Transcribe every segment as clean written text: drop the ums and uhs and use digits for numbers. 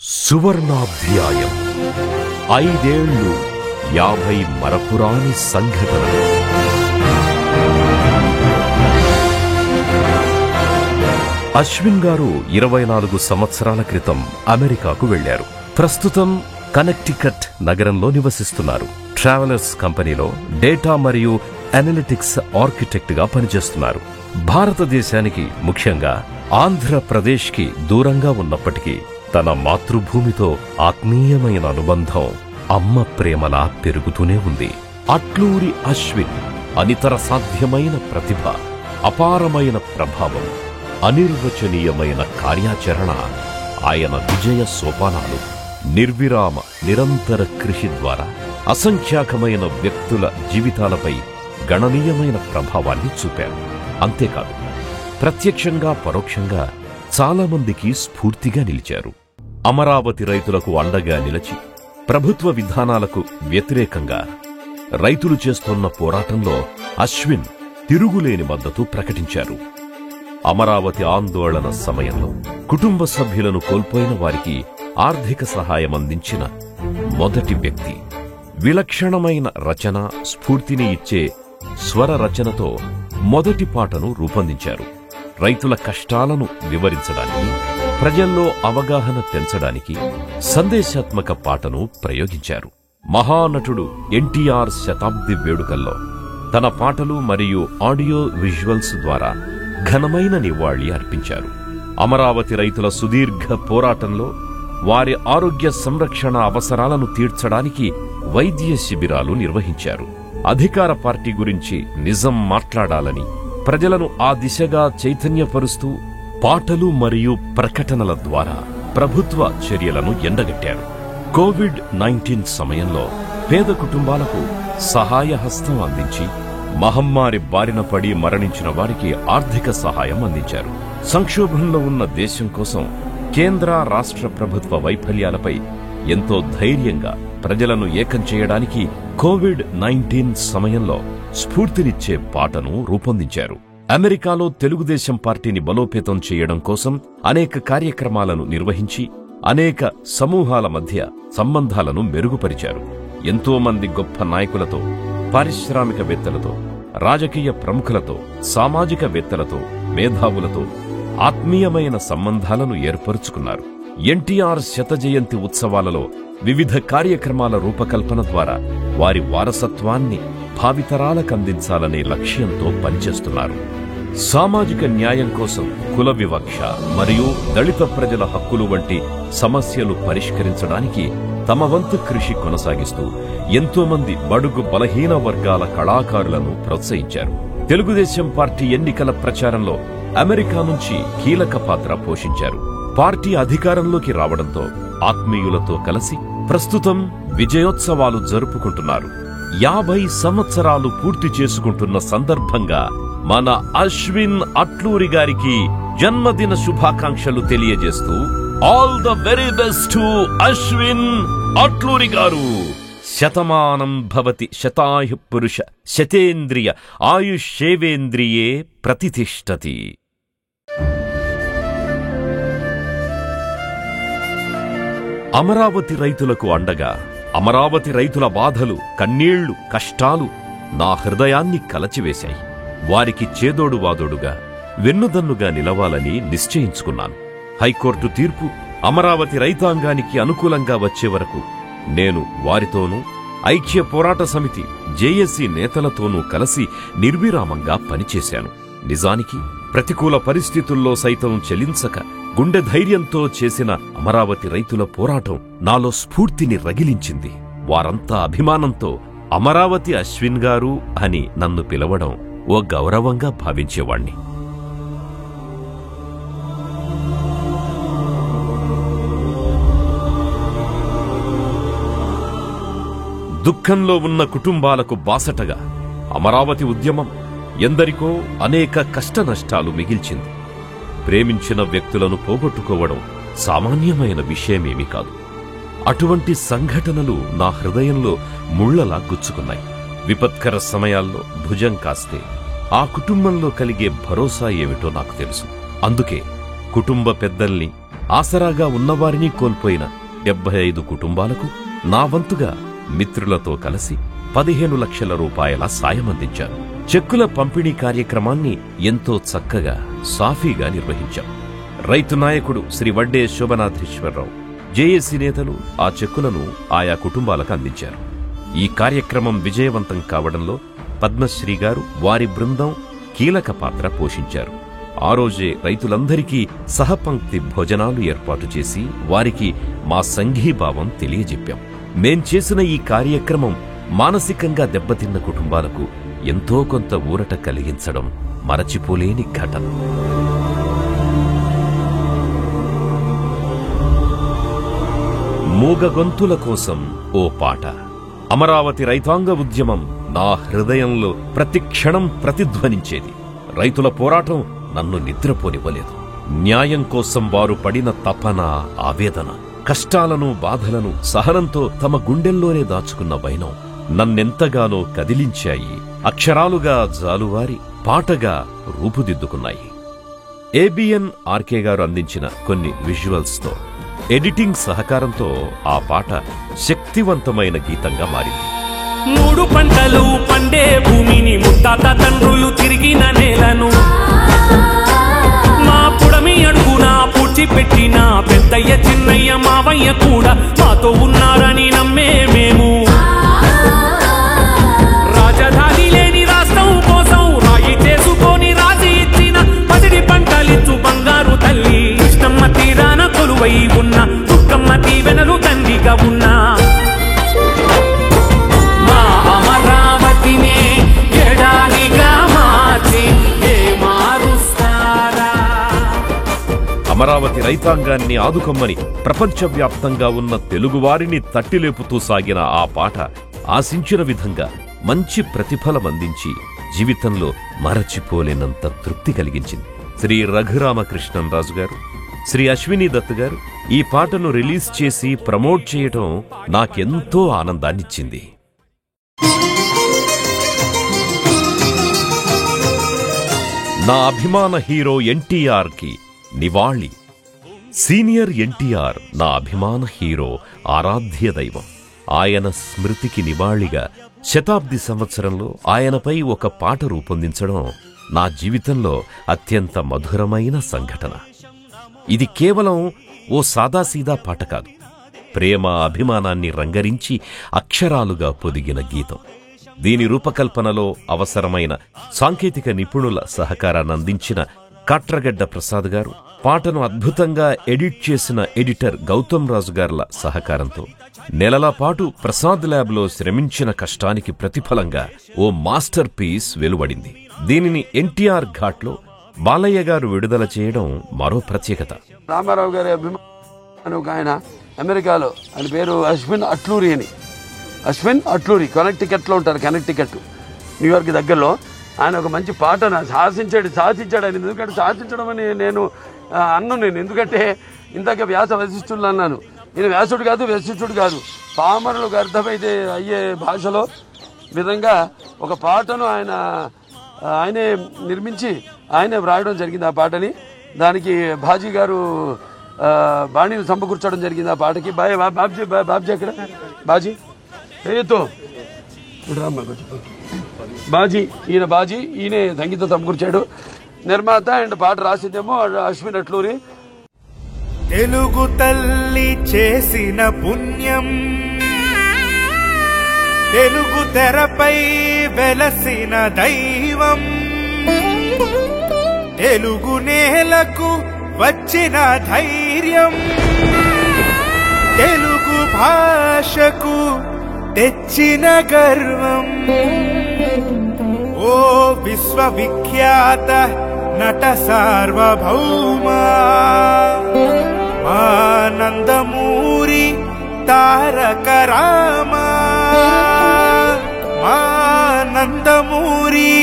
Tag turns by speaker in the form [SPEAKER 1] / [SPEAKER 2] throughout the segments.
[SPEAKER 1] సువర్ణాధ్యాయం 5 ఏళ్లు 50 మరపురాని సంఘటనలు. అశ్విన్ గారు 24 సంవత్సరాల క్రితం అమెరికాకు వెళ్లారు. ప్రస్తుతం కనెక్టికట్ నగరంలో నివసిస్తున్నారు. ట్రావెలర్స్ కంపెనీలో డేటా మరియు అనలిటిక్స్ ఆర్కిటెక్ట్ గా పనిచేస్తున్నారు. భారతదేశానికి, ముఖ్యంగా ఆంధ్రప్రదేశ్కి దూరంగా ఉన్నప్పటికీ తన మాతృభూమితో ఆత్మీయమైన అనుబంధం అమ్మ ప్రేమలా పెరుగుతూనే ఉంది. అట్లూరి అశ్విన్ అనితర సాధ్యమైన ప్రతిభ, అపారమైన ప్రభావం, అనిర్వచనీయమైన కార్యాచరణ ఆయన విజయ సోపానాలు. నిర్విరామ నిరంతర కృషి ద్వారా అసంఖ్యాకమైన వ్యక్తుల జీవితాలపై గణనీయమైన ప్రభావాన్ని చూపారు. అంతేకాదు, ప్రత్యక్షంగా పరోక్షంగా చాలా మందికి స్ఫూర్తిగా నిలిచారు. అమరావతి రైతులకు అండగా నిలిచి ప్రభుత్వ విధానాలకు వ్యతిరేకంగా రైతులు చేస్తున్న పోరాటంలో అశ్విన్ తిరుగులేని మద్దతు ప్రకటించారు. అమరావతి ఆందోళన సమయంలో కుటుంబ సభ్యులను కోల్పోయిన వారికి ఆర్థిక సహాయం అందించిన మొదటి వ్యక్తి. విలక్షణమైన రచన, స్ఫూర్తిని ఇచ్చే స్వర రచనతో మొదటి పాటను రూపొందించారు. రైతుల కష్టాలను వివరించడానికి, ప్రజల్లో అవగాహన పెంచడానికి సందేశాత్మక పాటను ప్రయోగించారు. మహానటుడు ఎన్టీఆర్ శతాబ్ది వేడుకల్లో తన పాటలు మరియు ఆడియో విజువల్స్ ద్వారా ఘనమైన నివాళి అర్పించారు. అమరావతి రైతుల సుదీర్ఘ పోరాటంలో వారి ఆరోగ్య సంరక్షణ అవసరాలను తీర్చడానికి వైద్య శిబిరాలు నిర్వహించారు. అధికార పార్టీ గురించి నిజం మాట్లాడాలని ప్రజలను ఆ దిశగా చైతన్యపరుస్తూ పాటలు మరియు ప్రకటనల ద్వారా ప్రభుత్వ చర్యలను ఎండగట్టారు. కోవిడ్-19 సమయంలో పేద కుటుంబాలకు సహాయహస్తం అందించి మహమ్మారి బారిన పడి మరణించిన వారికి ఆర్థిక సహాయం అందించారు. సంక్షోభంలో ఉన్న దేశం కోసం కేంద్ర, రాష్ట్ర ప్రభుత్వ వైఫల్యాలపై ఎంతో ధైర్యంగా ప్రజలను ఏకం చేయడానికి కోవిడ్-19 సమయంలో స్ఫూర్తినిచ్చే పాటను రూపొందించారు. అమెరికాలో తెలుగుదేశం పార్టీని బలోపేతం చేయడం కోసం అనేక కార్యక్రమాలను నిర్వహించి అనేక సమూహాల మధ్య సంబంధాలను మెరుగుపరిచారు. ఎంతో మంది గొప్ప నాయకులతో, పారిశ్రామికవేత్తలతో, రాజకీయ ప్రముఖులతో, సామాజికవేత్తలతో, మేధావులతో ఆత్మీయమైన సంబంధాలను ఏర్పరుచుకున్నారు. ఎన్టీఆర్ శత జయంతి ఉత్సవాలలో వివిధ కార్యక్రమాల రూపకల్పన ద్వారా వారి వారసత్వాన్ని భావితరాలకందించాలనే లక్ష్యంతో పనిచేస్తున్నారు. సామాజిక న్యాయం కోసం కుల వివక్ష మరియు దళిత ప్రజల హక్కులు వంటి సమస్యలు పరిష్కరించడానికి తమ వంతు కృషి కొనసాగిస్తూ ఎంతో మంది బడుగు బలహీన వర్గాల కళాకారులను ప్రోత్సహించారు. తెలుగుదేశం పార్టీ ఎన్నికల ప్రచారంలో అమెరికా నుంచి కీలక పాత్ర పోషించారు. పార్టీ అధికారంలోకి రావడంతో ఆత్మీయులతో కలిసి ప్రస్తుతం విజయోత్సవాలు జరుపుకుంటున్నారు. 50 సంవత్సరాలు పూర్తి చేసుకుంటున్న సందర్భంగా మన అశ్విన్ అట్లూరి గారికి జన్మదిన శుభాకాంక్షలు తెలియజేస్తూ all the very best to Ashwin Atluri గారు. శతమానం భవతి శతాయు పురుష శతేంద్రియ ఆయుష్యేవేంద్రియే ప్రతితిష్టతి. అమరావతి రైతులకు అండగా, అమరావతి రైతుల బాధలు, కన్నీళ్లు, కష్టాలు నా హృదయాన్ని కలచివేశాయి. వారికి చేదోడు వాదోడుగా, వెన్నుదన్నుగా నిలవాలని నిశ్చయించుకున్నాను. హైకోర్టు తీర్పు అమరావతి రైతాంగానికి అనుకూలంగా వచ్చే వరకు నేను వారితోనూ, ఐక్య పోరాట సమితి జేఏసీ నేతలతోనూ కలిసి నిర్విరామంగా పనిచేశాను. నిజానికి ప్రతికూల పరిస్థితుల్లో సైతం చెలించక గుండె ధైర్యంతో చేసిన అమరావతి రైతుల పోరాటం నాలో స్ఫూర్తిని రగిలించింది. వారంతా అభిమానంతో అమరావతి అశ్విన్ గారు అని నన్ను పిలవడం ఓ గౌరవంగా భావించేవాణ్ణి. దుఃఖంలో ఉన్న కుటుంబాలకు బాసటగా అమరావతి ఉద్యమం ఎందరికో అనేక కష్టనష్టాలు మిగిల్చింది. ప్రేమించిన వ్యక్తులను పోగొట్టుకోవడం సామాన్యమైన విషయమేమీ కాదు. అటువంటి సంఘటనలు నా హృదయంలో ముళ్లలా గుచ్చుకున్నాయి. విపత్కర సమయాల్లో భుజం కాస్తే ఆ కుటుంబంలో కలిగే భరోసా ఏమిటో నాకు తెలుసు. అందుకే కుటుంబ పెద్దల్ని, ఆసరాగా ఉన్నవారిని కోల్పోయిన 75 కుటుంబాలకు నా వంతుగా మిత్రులతో కలిసి 15 లక్షల రూపాయల సాయమందించాను. చెక్కుల పంపిణీ కార్యక్రమాన్ని ఎంతో చక్కగా సాఫీగా నిర్వహించాం. రైతు నాయకుడు శ్రీ వడ్డే శోభనాథేశ్వరరావు, జేఏసీ నేతలు ఆ చెక్కులను ఆయా కుటుంబాలకు అందించారు. ఈ కార్యక్రమం విజయవంతం కావడంలో పద్మశ్రీ గారు, వారి బృందం కీలక పాత్ర పోషించారు. ఆ రోజే రైతులందరికీ సహపంక్తి భోజనాలు ఏర్పాటు చేసి వారికి మా సంఘీభావం తెలియజెప్పాం. మేం చేసిన ఈ కార్యక్రమం మానసికంగా దెబ్బతిన్న కుటుంబాలకు ఎంతో కొంత ఊరట కలిగించడం మరచిపోలేని ఘటన. మూగగొంతుల కోసం ఓ పాట. అమరావతి రైతాంగ ఉద్యమం నా హృదయంలో ప్రతి క్షణం ప్రతిధ్వనించేది. రైతుల పోరాటం నన్ను నిద్రపోనివ్వలేదు. న్యాయం కోసం వారు పడిన తపన, ఆవేదన, కష్టాలను, బాధలను సహనంతో తమ గుండెల్లోనే దాచుకున్న వైనం నన్నెంతగానో కదిలించాయి. అక్షరాలుగా జాలువారి పాటగా రూపుదిద్దుకున్నాయి. ఏబిఎన్ ఆర్కే గారు అందించిన కొన్ని విజువల్స్తో, ఎడిటింగ్ సహకారంతో ఆ పాట శక్తివంతమైన గీతంగా మారింది.
[SPEAKER 2] 3 పంటలు పండే భూమిని, ముత్తాత తండ్రులు తిరిగిన నేలను, మా పుడమి అడుగున పూడ్చిపెట్టిన పెద్దయ్య, చిన్నయ్య, మావయ్య కూడా మాతో ఉన్నారని నమ్మే మేము. రాజధాని లేని రాష్ట్రం కోసం రాయి చేసుకొని రాజీ ఇచ్చిన పసిడి పంటలిచ్చు బంగారు తల్లి, కృష్ణమ్మ తీరాన కొలువై ఉన్న దుర్గమ్మ దీవెనలు తండ్రిగా ఉన్నా మా అమరావతినే ఎడారిగా మార్చి మారుస్తారా.
[SPEAKER 1] అమరావతి రైతాంగాన్ని ఆదుకొమ్మని ప్రపంచవ్యాప్తంగా ఉన్న తెలుగువారిని తట్టిలేపుతూ సాగిన ఆ పాట ఆశించిన విధంగా మంచి ప్రతిఫలమందించి జీవితంలో మరచిపోలేనంత తృప్తి కలిగించింది. శ్రీ రఘురామకృష్ణంరాజు గారు, శ్రీ అశ్విని దత్ గారు ఈ పాటను రిలీజ్ చేసి ప్రమోట్ చేయటం నాకెంతో ఆనందాన్నిచ్చింది. నా అభిమాన హీరో ఎన్టీఆర్ కి నివాళి. సీనియర్ ఎన్టీఆర్ నా అభిమాన హీరో, ఆరాధ్య దైవం. ఆయన స్మృతికి నివాళిగా శతాబ్ది సంవత్సరంలో ఆయనపై ఒక పాట రూపొందించడం నా జీవితంలో అత్యంత మధురమైన సంఘటన. ఇది కేవలం ఓ సాదాసీదా పాట కాదు, ప్రేమ, అభిమానాన్ని రంగరించి అక్షరాలుగా పొదిగిన గీతం. దీని రూపకల్పనలో అవసరమైన సాంకేతిక నిపుణుల సహకారాన్ని అందించిన కాట్రగడ్డ ప్రసాద్ గారు, పాటను అద్భుతంగా ఎడిట్ చేసిన ఎడిటర్ గౌతమ్ రాజు గార్ల సహకారంతో నెలల పాటు ప్రసాద్ ల్యాబ్లో శ్రమించిన కష్టానికి ప్రతిఫలంగా ఓ మాస్టర్ పీస్ వెలువడింది. దీనిని ఎన్టీఆర్ ఘాట్లో బాలయ్య గారు విడుదల చేయడం మరో ప్రత్యేకత.
[SPEAKER 3] రామారావు గారి అభిమాని ఒక ఆయన అమెరికాలో, ఆయన పేరు అశ్విన్ అట్లూరి అని. అశ్విన్ అట్లూరి కనెక్టికట్లో ఉంటారు, కనెక్టికట్ న్యూయార్క్ దగ్గరలో. ఆయన ఒక మంచి పాటను సాధించాడు ఆయన. ఎందుకంటే సాధించడం అని నేను అన్నాను. ఎందుకంటే ఇందాక వ్యాస వశిష్ఠులు అన్నాను. నేను వ్యాసుడు కాదు, వశిష్ఠుడు కాదు, పామరులకు అర్థమైతే అయ్యే భాషలో విధంగా ఒక పాటను ఆయనే నిర్మించి ఆయనే వ్రాయడం జరిగింది ఆ పాటని. దానికి బాజీ గారు బాణీని సమకూర్చడం జరిగింది ఆ పాటకి. బాబ్జీ ఎక్కడ? బాజీ ఏతో బాజీ, ఈయనే సంగీతం సమకూర్చాడు. నిర్మాత అండ్ పాట రాసిందేమో అశ్విన్ అట్లూరి.
[SPEAKER 4] తెలుగు తల్లి చేసిన పుణ్యం, తెలుగు తెరపై వెలసిన దైవం, తెలుగు నేలకు వచ్చిన ధైర్యం, తెలుగు భాషకు తెచ్చిన గర్వం. ఓ విశ్వవిఖ్యాత నట సార్వభౌమా, మా నందమూరి తారక రామా, మా నందమూరి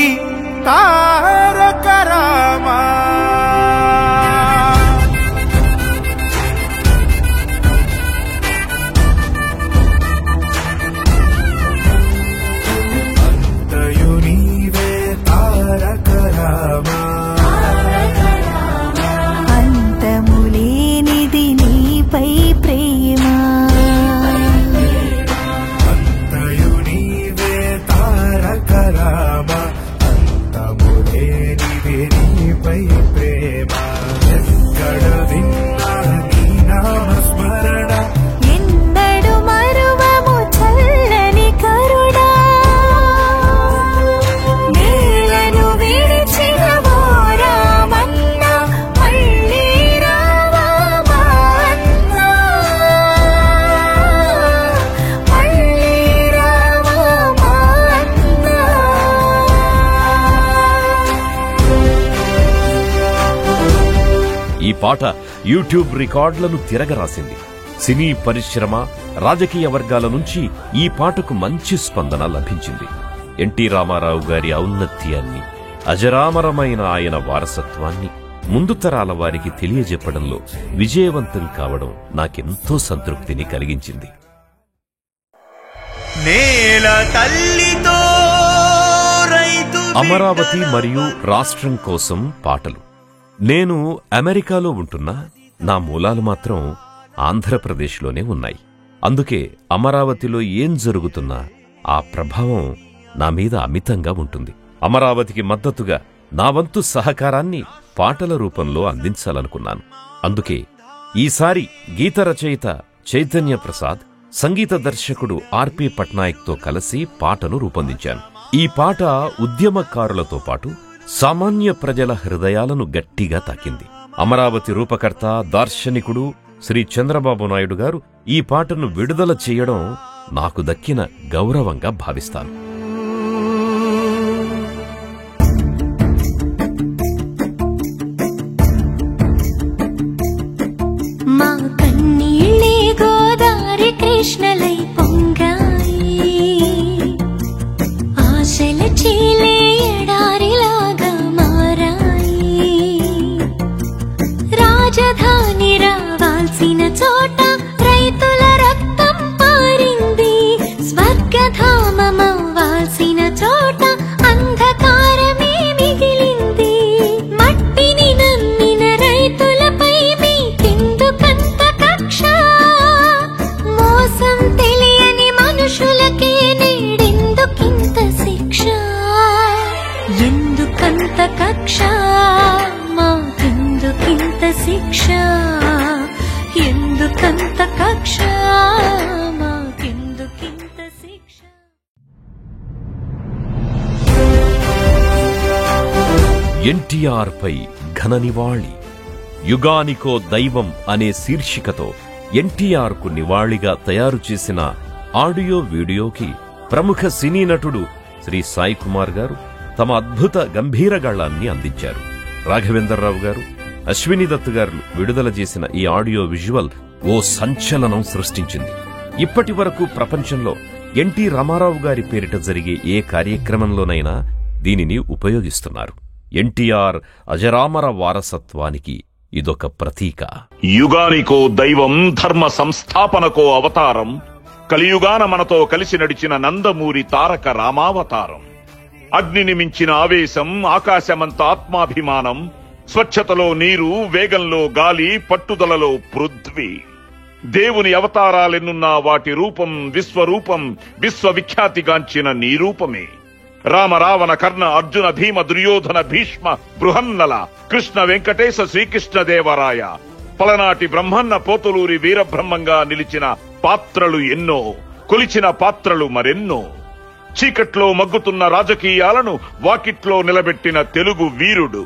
[SPEAKER 4] తారక రామా. అంతయు నీవే తారక రామా,
[SPEAKER 5] అంతములేనిది
[SPEAKER 1] పాట యూట్యూబ్ రికార్డులను తిరగరాసింది. సినీ పరిశ్రమ, రాజకీయ వర్గాల నుంచి ఈ పాటకు మంచి స్పందన లభించింది. ఎన్టీ రామారావు గారి ఔన్నత్యాన్ని, అజరామరమైన ఆయన వారసత్వాన్ని ముందు తరాల వారికి తెలియజెప్పడంలో విజయవంతం కావడం నాకెంతో సంతృప్తిని కలిగించింది.
[SPEAKER 4] నేల తల్లితో రైతు
[SPEAKER 1] అమరావతి మరియు రాష్ట్రం కోసం పాటలు. నేను అమెరికాలో ఉంటున్నా నా మూలాలు మాత్రం ఆంధ్రప్రదేశ్లోనే ఉన్నాయి. అందుకే అమరావతిలో ఏం జరుగుతున్నా ఆ ప్రభావం నా మీద అమితంగా ఉంటుంది. అమరావతికి మద్దతుగా నా వంతు సహకారాన్ని పాటల రూపంలో అందించాలనుకున్నాను. అందుకే ఈసారి గీత రచయిత చైతన్య ప్రసాద్, సంగీత దర్శకుడు ఆర్పి పట్నాయక్తో కలిసి పాటను రూపొందించాను. ఈ పాట ఉద్యమకారులతో పాటు సామాన్య ప్రజల హృదయాలను గట్టిగా తాకింది. అమరావతి రూపకర్త, దార్శనికుడు శ్రీ చంద్రబాబు నాయుడు గారు ఈ పాటను విడుదల చేయడం నాకు దక్కిన గౌరవంగా భావిస్తాను.
[SPEAKER 5] మా కన్నీళ్ళే గోదారి కృష్ణలై పొంగాయి, ఆశల చీలే ఎడారిలాగా మారాయి. రాజధాని రావాల్సిన చోట రైతుల రక్తం పారింది, స్వర్గధామమవ్వాల్సిన చోట అంధకారమే మిగిలింది. మట్టిని నమ్మిన రైతులపై మీకెందుకంత కక్ష? మోసం తెలియని మనుషులకే నేడెందుకింత శిక్ష? ఎందుకంత కక్ష? మాకెందుకింత శిక్ష? ఎందుకంత కక్ష? మాకెందుకింత శిక్ష?
[SPEAKER 1] ఎన్టీఆర్ పై ఘన నివాళి. యుగానికో దైవం అనే శీర్షికతో ఎన్టీఆర్ కు నివాళిగా తయారు చేసిన ఆడియో వీడియోకి ప్రముఖ సినీ నటుడు శ్రీ సాయి కుమార్ గారు తమ అద్భుత గంభీరగాళాన్ని అందించారు. రాఘవేంద్రరావు గారు, అశ్విని దత్ గారు విడుదల చేసిన ఈ ఆడియో విజువల్ ఓ సంచలనం సృష్టించింది. ఇప్పటి వరకు ప్రపంచంలో ఎన్టీ రామారావు గారి పేరిట జరిగే ఏ కార్యక్రమంలోనైనా దీనిని ఉపయోగిస్తున్నారు. ఎన్టీఆర్ అజరామర వారసత్వానికి ఇదొక ప్రతీక.
[SPEAKER 6] యుగానికో దైవం, ధర్మ సంస్థాపనకో అవతారం, కలియుగాన మనతో కలిసి నడిచిన నందమూరి తారక రామావతారం. అగ్నిని మించిన ఆవేశం, ఆకాశమంత ఆత్మాభిమానం, స్వచ్ఛతలో నీరు, వేగంలో గాలి, పట్టుదలలో పృథ్వీ. దేవుని అవతారాలెన్నున్నా వాటి రూపం విశ్వరూపం, విశ్వవిఖ్యాతిగాంచిన నీ రూపమే. రామ, రావణ, కర్ణ, అర్జున, భీమ, దుర్యోధన, భీష్మ, బృహన్నల, కృష్ణ, వెంకటేశ, శ్రీకృష్ణదేవరాయ, పలనాటి బ్రహ్మన్న, పోతులూరి వీరబ్రహ్మంగా నిలిచిన పాత్రలు ఎన్నో, కొలిచిన పాత్రలు మరెన్నో. చీకట్లో మగ్గుతున్న రాజకీయాలను వాకిట్లో నిలబెట్టిన తెలుగు వీరుడు.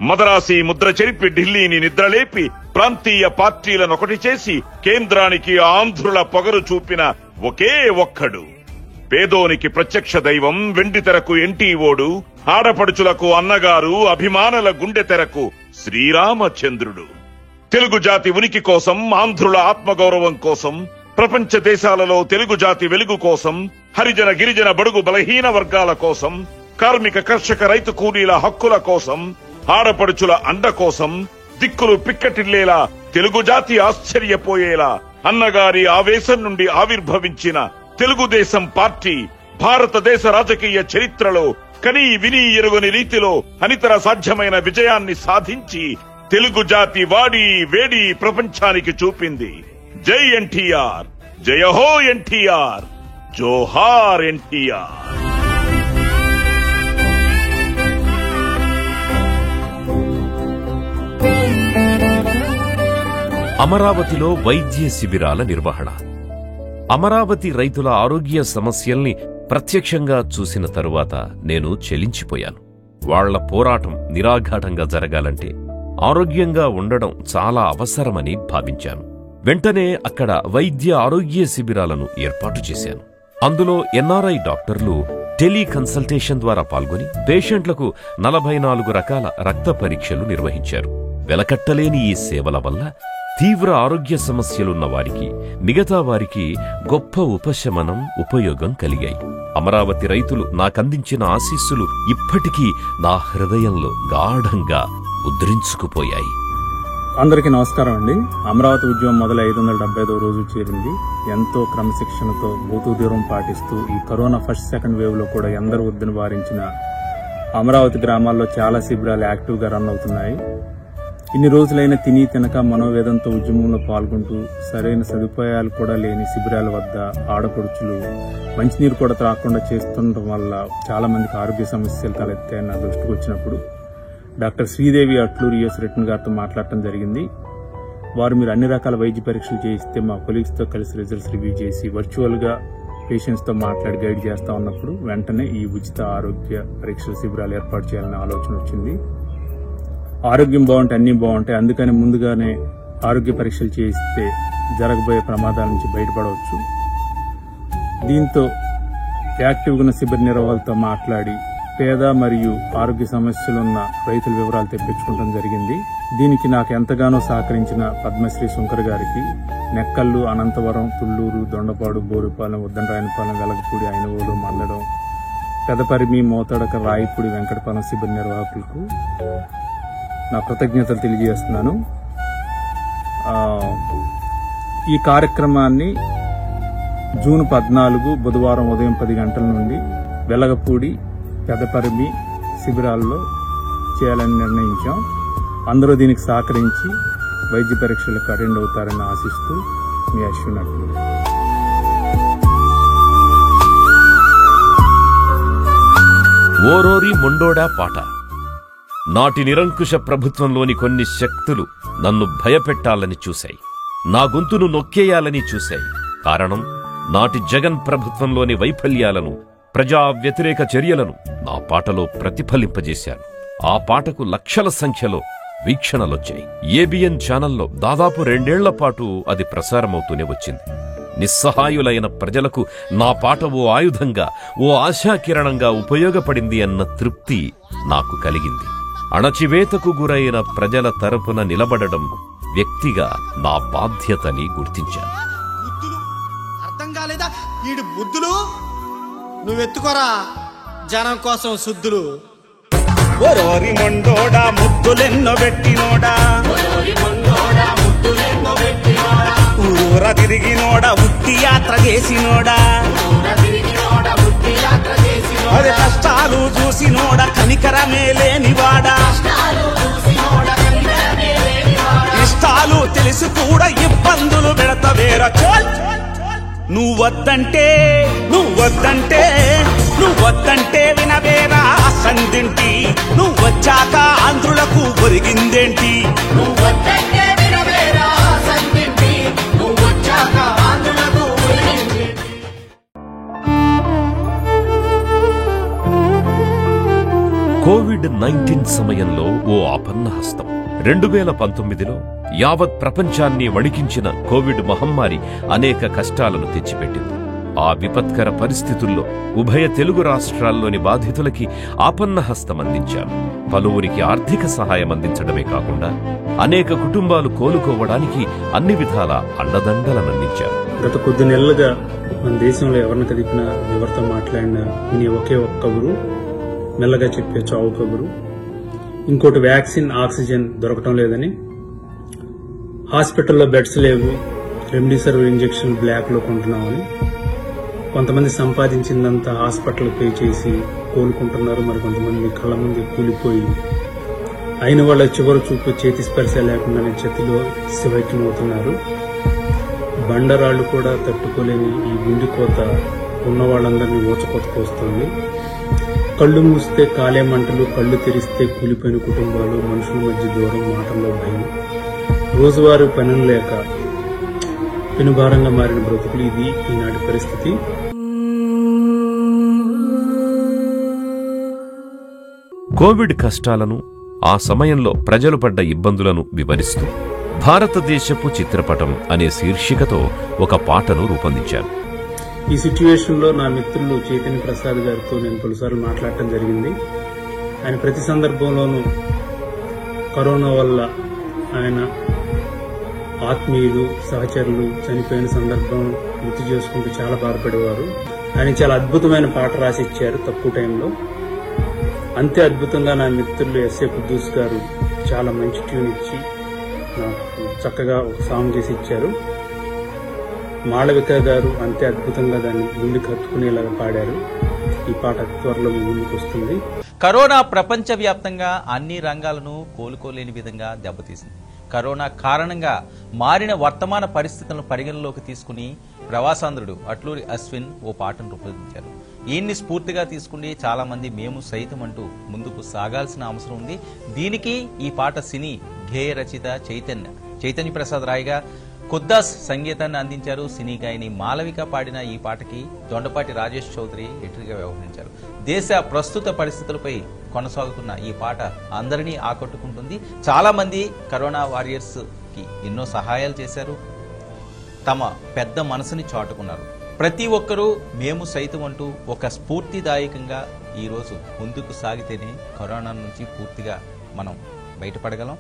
[SPEAKER 6] మదరాసి ముద్ర చెరిపి ఢిల్లీని నిద్రలేపి ప్రాంతీయ పార్టీలనొకటి చేసి కేంద్రానికి ఆంధ్రుల పొగరు చూపిన ఒకే ఒక్కడు. పేదోనికి ప్రత్యక్ష దైవం, వెండితెరకు ఎన్టీఓడు, ఆడపడుచులకు అన్నగారు, అభిమానుల గుండెతెరకు శ్రీరామచంద్రుడు. తెలుగు జాతి ఉనికి కోసం, ఆంధ్రుల ఆత్మగౌరవం కోసం, ప్రపంచ దేశాలలో తెలుగు జాతి వెలుగు కోసం, హరిజన గిరిజన బడుగు బలహీన వర్గాల కోసం, కార్మిక కర్షక రైతు కూలీల హక్కుల కోసం, ఆడపడుచుల అండ కోసం, దిక్కులు పిక్కటిల్లేలా, తెలుగు జాతి ఆశ్చర్యపోయేలా అన్నగారి ఆవేశం నుండి ఆవిర్భవించిన తెలుగుదేశం పార్టీ భారతదేశ రాజకీయ చరిత్రలో కనీ విని ఎరుగని రీతిలో అనితర సాధ్యమైన విజయాన్ని సాధించి తెలుగు జాతి వాడి వేడి ప్రపంచానికి చూపింది. జై ఎన్టీఆర్, జయహో ఎన్టీఆర్, జోహార్ ఎన్టీఆర్.
[SPEAKER 1] అమరావతిలో వైద్య శిబిరాల నిర్వహణ. అమరావతి రైతుల ఆరోగ్య సమస్యల్ని ప్రత్యక్షంగా చూసిన తరువాత నేను చెలించిపోయాను. వాళ్ల పోరాటం నిరాఘాటంగా జరగాలంటే ఆరోగ్యంగా ఉండడం చాలా అవసరమని భావించాను. వెంటనే అక్కడ వైద్య ఆరోగ్య శిబిరాలను ఏర్పాటు చేశాను. అందులో ఎన్ఆర్ఐ డాక్టర్లు టెలి కన్సల్టేషన్ ద్వారా పాల్గొని పేషెంట్లకు 44 రకాల రక్త పరీక్షలు నిర్వహించారు. వెలకట్టలేని ఈ సేవల వల్ల తీవ్ర ఆరోగ్య సమస్యలున్న వారికి, మిగతా వారికి గొప్ప ఉపశమనం, ఉపయోగం కలిగాయి. అమరావతి రైతులు నాకందించిన ఆశీస్సులు ఇప్పటికీ నా హృదయంలో గాఢంగా ముద్రించుకుపోయాయి.
[SPEAKER 7] అందరికీ నమస్కారం అండి. అమరావతి ఉద్యమం మొదలు 575వ రోజు చేరింది. ఎంతో క్రమశిక్షణతో భౌతిక దూరం పాటిస్తూ ఈ కరోనా ఫస్ట్ సెకండ్ వేవ్ లో కూడా ఎందరో వద్దని వారించిన అమరావతి గ్రామాల్లో చాలా శిబిరాలు యాక్టివ్ గా రన్ అవుతున్నాయి. ఇన్ని రోజులైన తిని తినక మనోవేదంతో ఉద్యమంలో పాల్గొంటూ సరైన సదుపాయాలు కూడా లేని శిబిరాల వద్ద ఆడపడుచులు మంచినీరు కూడా త్రాగకుండా చేస్తుండటం వల్ల చాలా మందికి ఆరోగ్య సమస్యలు తలెత్తాయని నా దృష్టికి వచ్చినప్పుడు doctor Sridevi Atluri US return గారితో మాట్లాడటం జరిగింది. వారు మీరు అన్ని రకాల వైద్య పరీక్షలు చేయిస్తే మా కొలీగ్స్ తో కలిసి రిజల్ట్స్ రివ్యూ చేసి వర్చువల్ గా పేషెంట్స్ తో మాట్లాడి గైడ్ చేస్తా ఉన్నప్పుడు వెంటనే ఈ ఉచిత ఆరోగ్య పరీక్షల శిబిరాలు ఏర్పాటు చేయాలనే ఆలోచన వచ్చింది. ఆరోగ్యం బాగుంటే అన్ని బాగుంటాయి. అందుకని ముందుగానే ఆరోగ్య పరీక్షలు చేయిస్తే జరగబోయే ప్రమాదాల నుంచి బయటపడవచ్చు. దీంతో యాక్టివ్గా ఉన్న శిబిర నిర్వాహకులతో మాట్లాడి పేద మరియు ఆరోగ్య సమస్యలున్న రైతుల వివరాలు తెప్పించుకోవడం జరిగింది. దీనికి నాకు ఎంతగానో సహకరించిన పద్మశ్రీ శంకర్ గారికి, నెక్కల్లు, అనంతవరం, తుళ్లూరు, దొండపాడు, బోరుపాలెం, ఉద్దండరాయనపాలెం, వెలగపూడి, ఐనవోలు, మల్లడం, పెదపరిమి, మోతడక, రాయిపూడి, వెంకటపాలెం శిబిర నిర్వాహకులకు నా కృతజ్ఞతలు తెలియజేస్తున్నాను. ఈ కార్యక్రమాన్ని జూన్ 14 బుధవారం ఉదయం 10 గంటల నుండి వెలగపూడి, పెదపరిమి శిబిరాల్లో చేయాలని నిర్ణయించాం. అందరూ దీనికి సహకరించి వైద్య పరీక్షలకు అటెండ్ అవుతారని ఆశిస్తూ మీ అశ్విన్ అట్లూరి.
[SPEAKER 1] ఓరోరి మొండోడా పాట. నాటి నిరంకుశ ప్రభుత్వంలోని కొన్ని శక్తులు నన్ను భయపెట్టాలని చూశాయి, నా గొంతును నొక్కేయాలని చూశాయి. కారణం, నాటి జగన్ ప్రభుత్వంలోని వైఫల్యాలను, ప్రజా వ్యతిరేక చర్యలను నా పాటలో ప్రతిఫలింపజేశాను. ఆ పాటకు లక్షల సంఖ్యలో వీక్షణలొచ్చాయి. ఏబిఎన్ ఛానల్లో దాదాపు 2 ఏళ్ల పాటు అది ప్రసారమవుతూనే వచ్చింది. నిస్సహాయులైన ప్రజలకు నా పాట ఓ ఆయుధంగా, ఓ ఆశాకిరణంగా ఉపయోగపడింది అన్న తృప్తి నాకు కలిగింది. అణచివేతకు గురైన ప్రజల తరపున నిలబడడం వ్యక్తిగా నా బాధ్యతని గుర్తించాను.
[SPEAKER 8] అర్థం కాలేదా ఈడు బుద్ధులు? నువ్వెత్తుకోరా జనం కోసం శుద్ధులు.
[SPEAKER 4] ఓరోరి మొండోడా ముద్దులెన్నో పెట్టినోడా, ఊర తిరిగినోడా, ఉత్తి యాత్ర చేసినోడా, అదే కష్టాలు చూసినోడా, కనికరమే లేనివాడా, ఇష్టాలు తెలిసి కూడా ఇబ్బందులు పెడతవేరా. నువ్వొద్దంటే వినవేరా సంధింటి, నువ్వొచ్చాక ఆంధ్రులకు ఒరిగిందేంటి?
[SPEAKER 1] కోవిడ్-19 సమయంలో ఓ ఆపన్న హస్తం. 2019లో యావత్ ప్రపంచాన్ని వణికించిన కోవిడ్ మహమ్మారి అనేక కష్టాలను తెచ్చిపెట్టింది. ఆ విపత్కర పరిస్థితుల్లో ఉభయ తెలుగు రాష్ట్రాల్లోని బాధితులకి ఆపన్న హస్తం అందించాను. పలువురికి ఆర్థిక సహాయం అందించడమే కాకుండా అనేక కుటుంబాలు కోలుకోవడానికి అన్ని విధాల అండదండలనందించాను.
[SPEAKER 7] గత కొద్ది నెలలుగా మన దేశంలో ఎవరిని కదిపినా, ఎవరితో మాట్లాడినా వినే ఒకే ఒక్క కబురు, మెల్లగా చెప్పే చావు కబురు. ఇంకోటి వ్యాక్సిన్, ఆక్సిజన్ దొరకటం లేదని, హాస్పిటల్లో బెడ్స్ లేవు, రెమ్డెసివిర్ ఇంజెక్షన్ బ్లాక్ లో కొంటున్నామని. కొంతమంది సంపాదించిందంతా హాస్పిటల్ పే చేసి కోలుకుంటున్నారు. మరి కొంతమంది కళ్ళ ముందు కూలిపోయి అయిన వాళ్ళ చివరి చూపు, చేతి స్పర్శ లేకుండానే చేతిలో శివైక్యం అవుతున్నారు. బండరాళ్లు కూడా తట్టుకోలేని ఈ గుండె కోత ఉన్న వాళ్ళందరినీ ఊచకొతకొస్తుంది. కళ్ళు మూస్తే కాలే మంటలు, కళ్ళు తెరిస్తే కూలిపోయిన కుటుంబాలు, మనుషుల మధ్య దూరం, మాటల్లో భయం, రోజువారీ పనులు లేక పెనుభారంగా మారిన బ్రతుకులు. ఇది ఈనాటి పరిస్థితి.
[SPEAKER 1] కోవిడ్ కష్టాలను, ఆ సమయంలో ప్రజలు పడ్డ ఇబ్బందులను వివరిస్తూ భారతదేశపు చిత్రపటం అనే శీర్షికతో ఒక పాటను రూపొందించాను.
[SPEAKER 7] ఈ సిచ్యువేషన్ లో నా మిత్రులు చైతన్య ప్రసాద్ గారితో నేను పలుసార్లు మాట్లాడటం జరిగింది. ఆయన ప్రతి సందర్భంలోనూ కరోనా వల్ల ఆయన ఆత్మీయులు సహచరులు చనిపోయిన సందర్భం గుర్తు చేసుకుంటూ చాలా బాధపడేవారు. ఆయన చాలా అద్భుతమైన పాట రాసి ఇచ్చారు తక్కువ టైంలో. అంతే అద్భుతంగా నా మిత్రులు ఎస్ఏ కుద్దూస్ గారు చాలా మంచి ట్యూన్ ఇచ్చి నాకు చక్కగా ఒక సాంగ్ చేసి ఇచ్చారు. మాళవిక గారు అంతే అద్భుతంగా దాన్ని ముందుకు హత్తుకునేలాగా పాడారు. ఈ పాట త్వరలో మీ ముందుకు వస్తుంది.
[SPEAKER 9] కరోనా ప్రపంచవ్యాప్తంగా అన్ని రంగాలను కోలుకోలేని విధంగా దెబ్బతీసింది. కరోనా కారణంగా మారిన వర్తమాన పరిస్థితులను పరిగణలోకి తీసుకుని ప్రవాసాంధ్రుడు అట్లూరి అశ్విన్ ఓ పాటను రూపొందించారు. ఈయన్ని స్ఫూర్తిగా తీసుకుని చాలా మంది మేము సైతం అంటూ ముందుకు సాగాల్సిన అవసరం ఉంది. దీనికి ఈ పాట సినీ గేయ రచయిత చైతన్య ప్రసాద్ రాయ్గా కుద్దాస్ సంగీతాన్ని అందించారు. సినీ గాయని మాళవిక పాడిన ఈ పాటకి దొండపాటి రాజేష్ చౌదరి ఎడిటర్గా వ్యవహరించారు. దేశ ప్రస్తుత పరిస్థితులపై కొనసాగుతున్న ఈ పాట అందరినీ ఆకట్టుకుంటుంది. చాలా మంది కరోనా వారియర్స్ కి ఎన్నో సహాయాలు చేశారు. తమ పెద్ద మనసుని చాటుకున్నారు. ప్రతి ఒక్కరూ మేము సైతం అంటూ ఒక స్ఫూర్తిదాయకంగా ఈరోజు ముందుకు సాగితేనే కరోనా నుంచి పూర్తిగా మనం బయటపడగలం.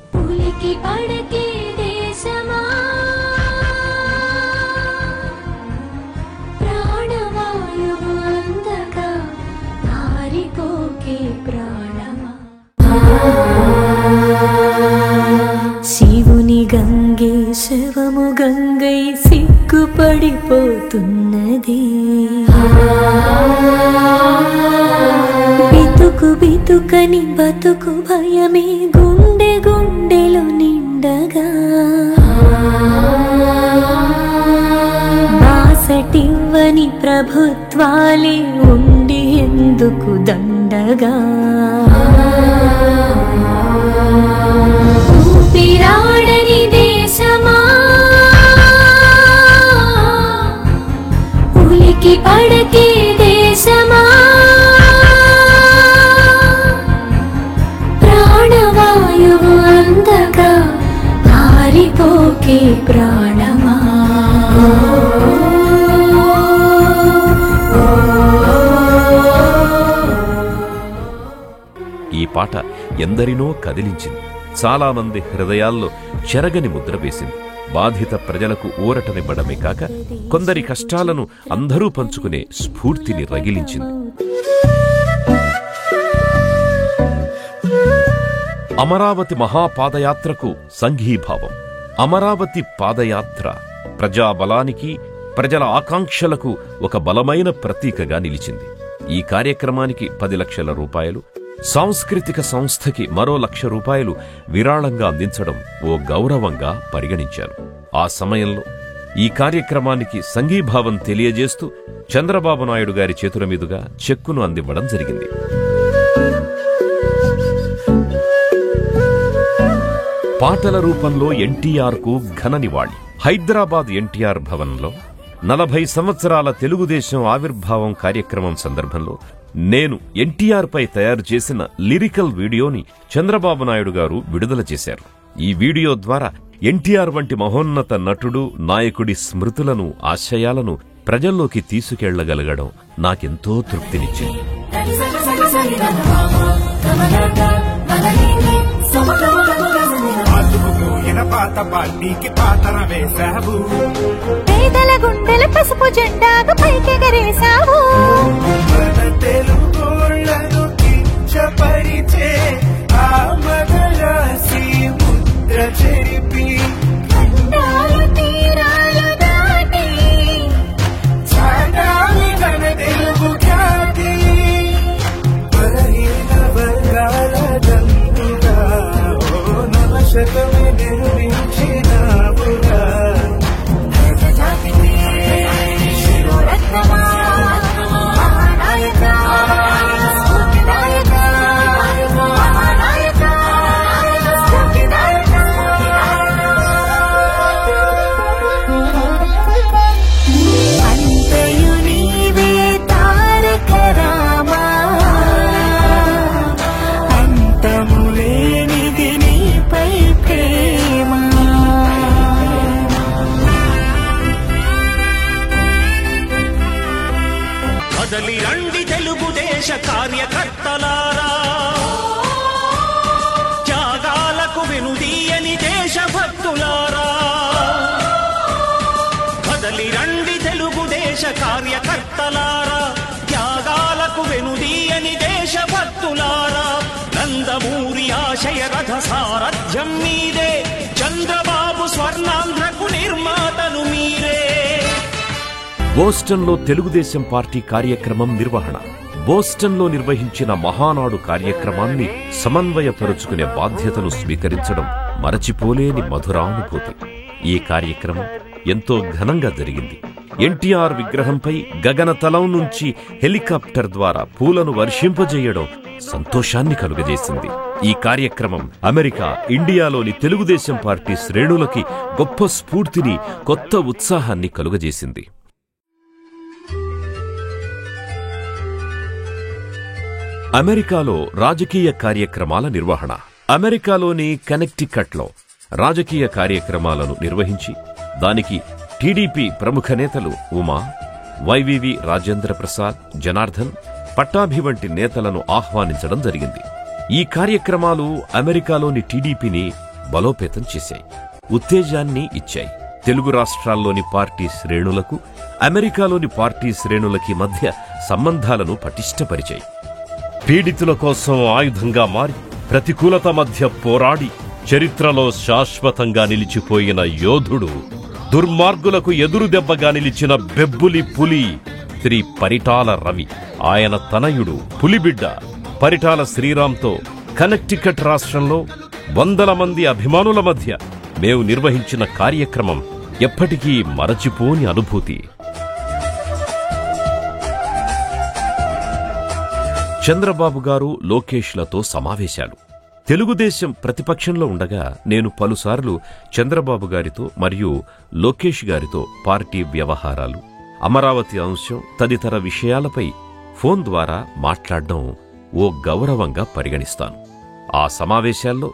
[SPEAKER 5] శివుని గంగే శవము గంగై సిగ్గుపడిపోతున్నది. బితుకని బతుకు భయమే గుండె గుండెలో నిండగా, బాసటివ్వని ప్రభుత్వాలే ఉండి ఎందుకు దండగా, ఊపిరాడని దేశమా ఉలికి పడకే దేశమా, ప్రాణవాయువు అందగా పారిపోకే ప్రాణమా.
[SPEAKER 1] ఈ పాట ఎందరినో కదిలించింది. చాలా మంది హృదయాల్లో చెరగని ముద్ర వేసింది. బాధిత ప్రజలకు ఊరటనివ్వడమే కాక కొందరి కష్టాలను అందరూ పంచుకునే స్ఫూర్తిని రగిలించింది. అమరావతి మహాపాదయాత్రకు సంఘీభావం. అమరావతి పాదయాత్ర ప్రజాబలానికి, ప్రజల ఆకాంక్షలకు ఒక బలమైన ప్రతీకగా నిలిచింది. ఈ కార్యక్రమానికి 10 లక్షల రూపాయలు, సాంస్కృతిక సంస్థకి మరో 1,00,000 రూపాయలు విరాళంగా అందించడం ఓ గౌరవంగా పరిగణించారు. ఆ సమయంలో ఈ కార్యక్రమానికి సంఘీభావం తెలియజేస్తూ చంద్రబాబు నాయుడు గారి చేతుల మీదుగా చెక్కును అందివ్వడం జరిగింది. పాటల రూపంలో ఎన్టీఆర్కు ఘన నివాళి. హైదరాబాద్ ఎన్టీఆర్ భవన్లో 40 సంవత్సరాల తెలుగుదేశం ఆవిర్భావం కార్యక్రమం సందర్భంలో నేను ఎన్టీఆర్ పై తయారు చేసిన లిరికల్ వీడియోని చంద్రబాబు నాయుడు గారు విడుదల చేశారు. ఈ వీడియో ద్వారా ఎన్టీఆర్ వంటి మహోన్నత నటుడు, నాయకుడి స్మృతులను, ఆశయాలను ప్రజల్లోకి తీసుకెళ్లగలగడం నాకెంతో తృప్తినిచ్చింది.
[SPEAKER 5] పేదల గుండెల పసుపు జెండాకు పైకెగరేశావు.
[SPEAKER 10] తెలుగోళ్లను కించపరిచే ఆ మదరాసి ముద్ర చెరిపి
[SPEAKER 5] ఖండాలు తీరాలు దాటి
[SPEAKER 10] చాటాలి ఘన తెలుగు ఖ్యాతి. బలహీన వర్గాల దండుగా ఓ నవశకమే నిర్మించినావుగా.
[SPEAKER 4] కదలి రండి తెలుగుదేశ కార్యకర్తలారా, త్యాగాలకు వెనుదీయని దేశ కదలి రండి తెలుగుదేశ కార్యకర్తలారా, త్యాగాలకు వెనుదీయని దేశభక్తులారా, నందమూరి ఆశయ రథ సారథ్యం మీదే, చంద్రబాబు స్వర్ణాంధ్రకు నిర్మాతలు మీరే.
[SPEAKER 1] బోస్టన్లో తెలుగుదేశం పార్టీ కార్యక్రమం నిర్వహణ. బోస్టన్లో నిర్వహించిన మహానాడు కార్యక్రమాన్ని సమన్వయపరుచుకునే బాధ్యతను స్వీకరించడం మరచిపోలేని మధురానుభూతి. ఈ కార్యక్రమం ఎంతో ఘనంగా జరిగింది. ఎన్టీఆర్ విగ్రహంపై గగనతలం నుంచి హెలికాప్టర్ ద్వారా పూలను వర్షింపజేయడం సంతోషాన్ని కలుగజేసింది. ఈ కార్యక్రమం అమెరికా, ఇండియాలోని తెలుగుదేశం పార్టీ శ్రేణులకి గొప్ప స్ఫూర్తిని, కొత్త ఉత్సాహాన్ని కలుగజేసింది. అమెరికాలో రాజకీయ కార్యక్రమాల నిర్వహణ. అమెరికాలోని కనెక్టికట్లో రాజకీయ కార్యక్రమాలను నిర్వహించి దానికి టీడీపీ ప్రముఖ నేతలు ఉమా, వైవివి రాజేంద్ర ప్రసాద్, జనార్దన్, పట్టాభి వంటి నేతలను ఆహ్వానించడం జరిగింది. ఈ కార్యక్రమాలు అమెరికాలోని టీడీపీని బలోపేతం చేశాయి, ఉత్తేజాన్ని ఇచ్చాయి. తెలుగు రాష్ట్రాల్లోని పార్టీ శ్రేణులకు, అమెరికాలోని పార్టీ శ్రేణులకి మధ్య సంబంధాలను పటిష్టపరిచాయి. పీడితుల కోసం ఆయుధంగా మారి ప్రతికూలత మధ్య పోరాడి చరిత్రలో శాశ్వతంగా నిలిచిపోయిన యోధుడు, దుర్మార్గులకు ఎదురు దెబ్బగా నిలిచిన బెబ్బులి పులి శ్రీ పరిటాల రవి. ఆయన తనయుడు పులిబిడ్డ పరిటాల శ్రీరామ్తో కనెక్టికట్ రాష్ట్రంలో వందల మంది అభిమానుల మధ్య మేము నిర్వహించిన కార్యక్రమం ఎప్పటికీ మరచిపోని అనుభూతి. చంద్రబాబు గారు, లోకేష్లతో సమావేశాలు. తెలుగుదేశం ప్రతిపక్షంలో ఉండగా నేను పలుసార్లు చంద్రబాబు గారితో మరియు లోకేష్ గారితో పార్టీ వ్యవహారాలు, అమరావతి అంశం తదితర విషయాలపై ఫోన్ ద్వారా మాట్లాడడం ఓ గౌరవంగా పరిగణిస్తాను. ఆ సమావేశాల్లో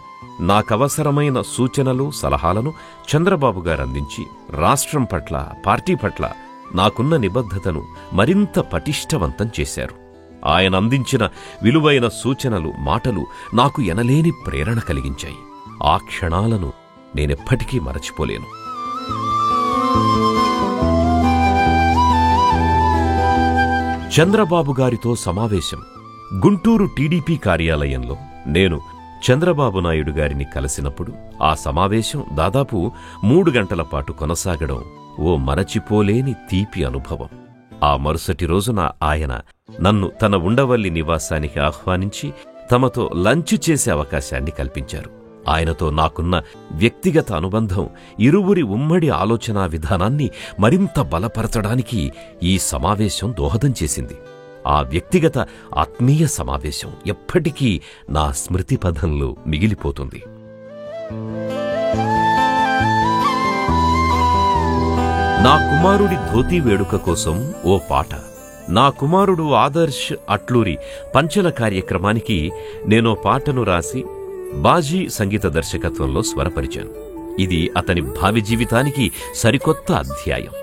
[SPEAKER 1] నాకవసరమైన సూచనలు, సలహాలను చంద్రబాబు గారు అందించి రాష్ట్రం పట్ల, పార్టీ పట్ల నాకున్న నిబద్ధతను మరింత పటిష్టవంతం చేశారు. ఆయన అందించిన విలువైన సూచనలు, మాటలు నాకు ఎనలేని ప్రేరణ కలిగించాయి. ఆ క్షణాలను నేనెప్పటికీ మరచిపోలేను. చంద్రబాబు గారితో సమావేశం. గుంటూరు టీడీపీ కార్యాలయంలో నేను చంద్రబాబు నాయుడు గారిని కలిసినప్పుడు ఆ సమావేశం దాదాపు 3 గంటల పాటు కొనసాగడం ఓ మరచిపోలేని తీపి అనుభవం. ఆ మరుసటి రోజున ఆయన నన్ను తన ఉండవల్లి నివాసానికి ఆహ్వానించి తమతో లంచ్ చేసే అవకాశాన్ని కల్పించారు. ఆయనతో నాకున్న వ్యక్తిగత అనుబంధం, ఇరువురి ఉమ్మడి ఆలోచనా విధానాన్ని మరింత బలపరచడానికి ఈ సమావేశం దోహదం చేసింది. ఆ వ్యక్తిగత ఆత్మీయ సమావేశం ఎప్పటికీ నా స్మృతి పథంలో మిగిలిపోతుంది. నా కుమారుడి ధోతీ వేడుక కోసం ఓ పాట. నా కుమారుడు ఆదర్శ్ అట్లూరి పంచల కార్యక్రమానికి నేనో పాటను రాసి బాజీ సంగీత దర్శకత్వంలో స్వరపరిచాను. ఇది అతని భావి జీవితానికి సరికొత్త అధ్యాయం.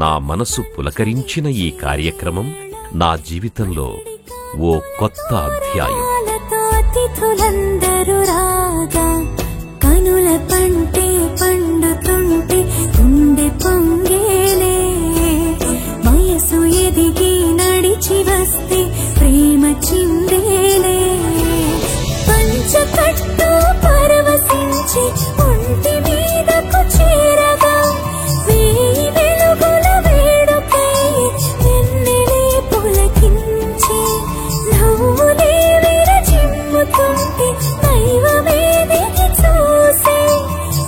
[SPEAKER 1] నా మనసు పులకరించిన ఈ కార్యక్రమం నా జీవితంలో ఓ కొత్త అధ్యాయం.
[SPEAKER 5] కనుల పంటే పండుతుంటే గుండె పొంగేలే, వయసు ఎదిగి నడిచి వస్తే ప్రేమ చిందేలే, పంచకట్టు పరవశించి ఒంటి మీదకు చేరగా వేయి వెలుగుల వేడుకై వెన్నెలే పులకించి నవ్వులే విరజిమ్ముతుంటే దైవమే దిగి చూసి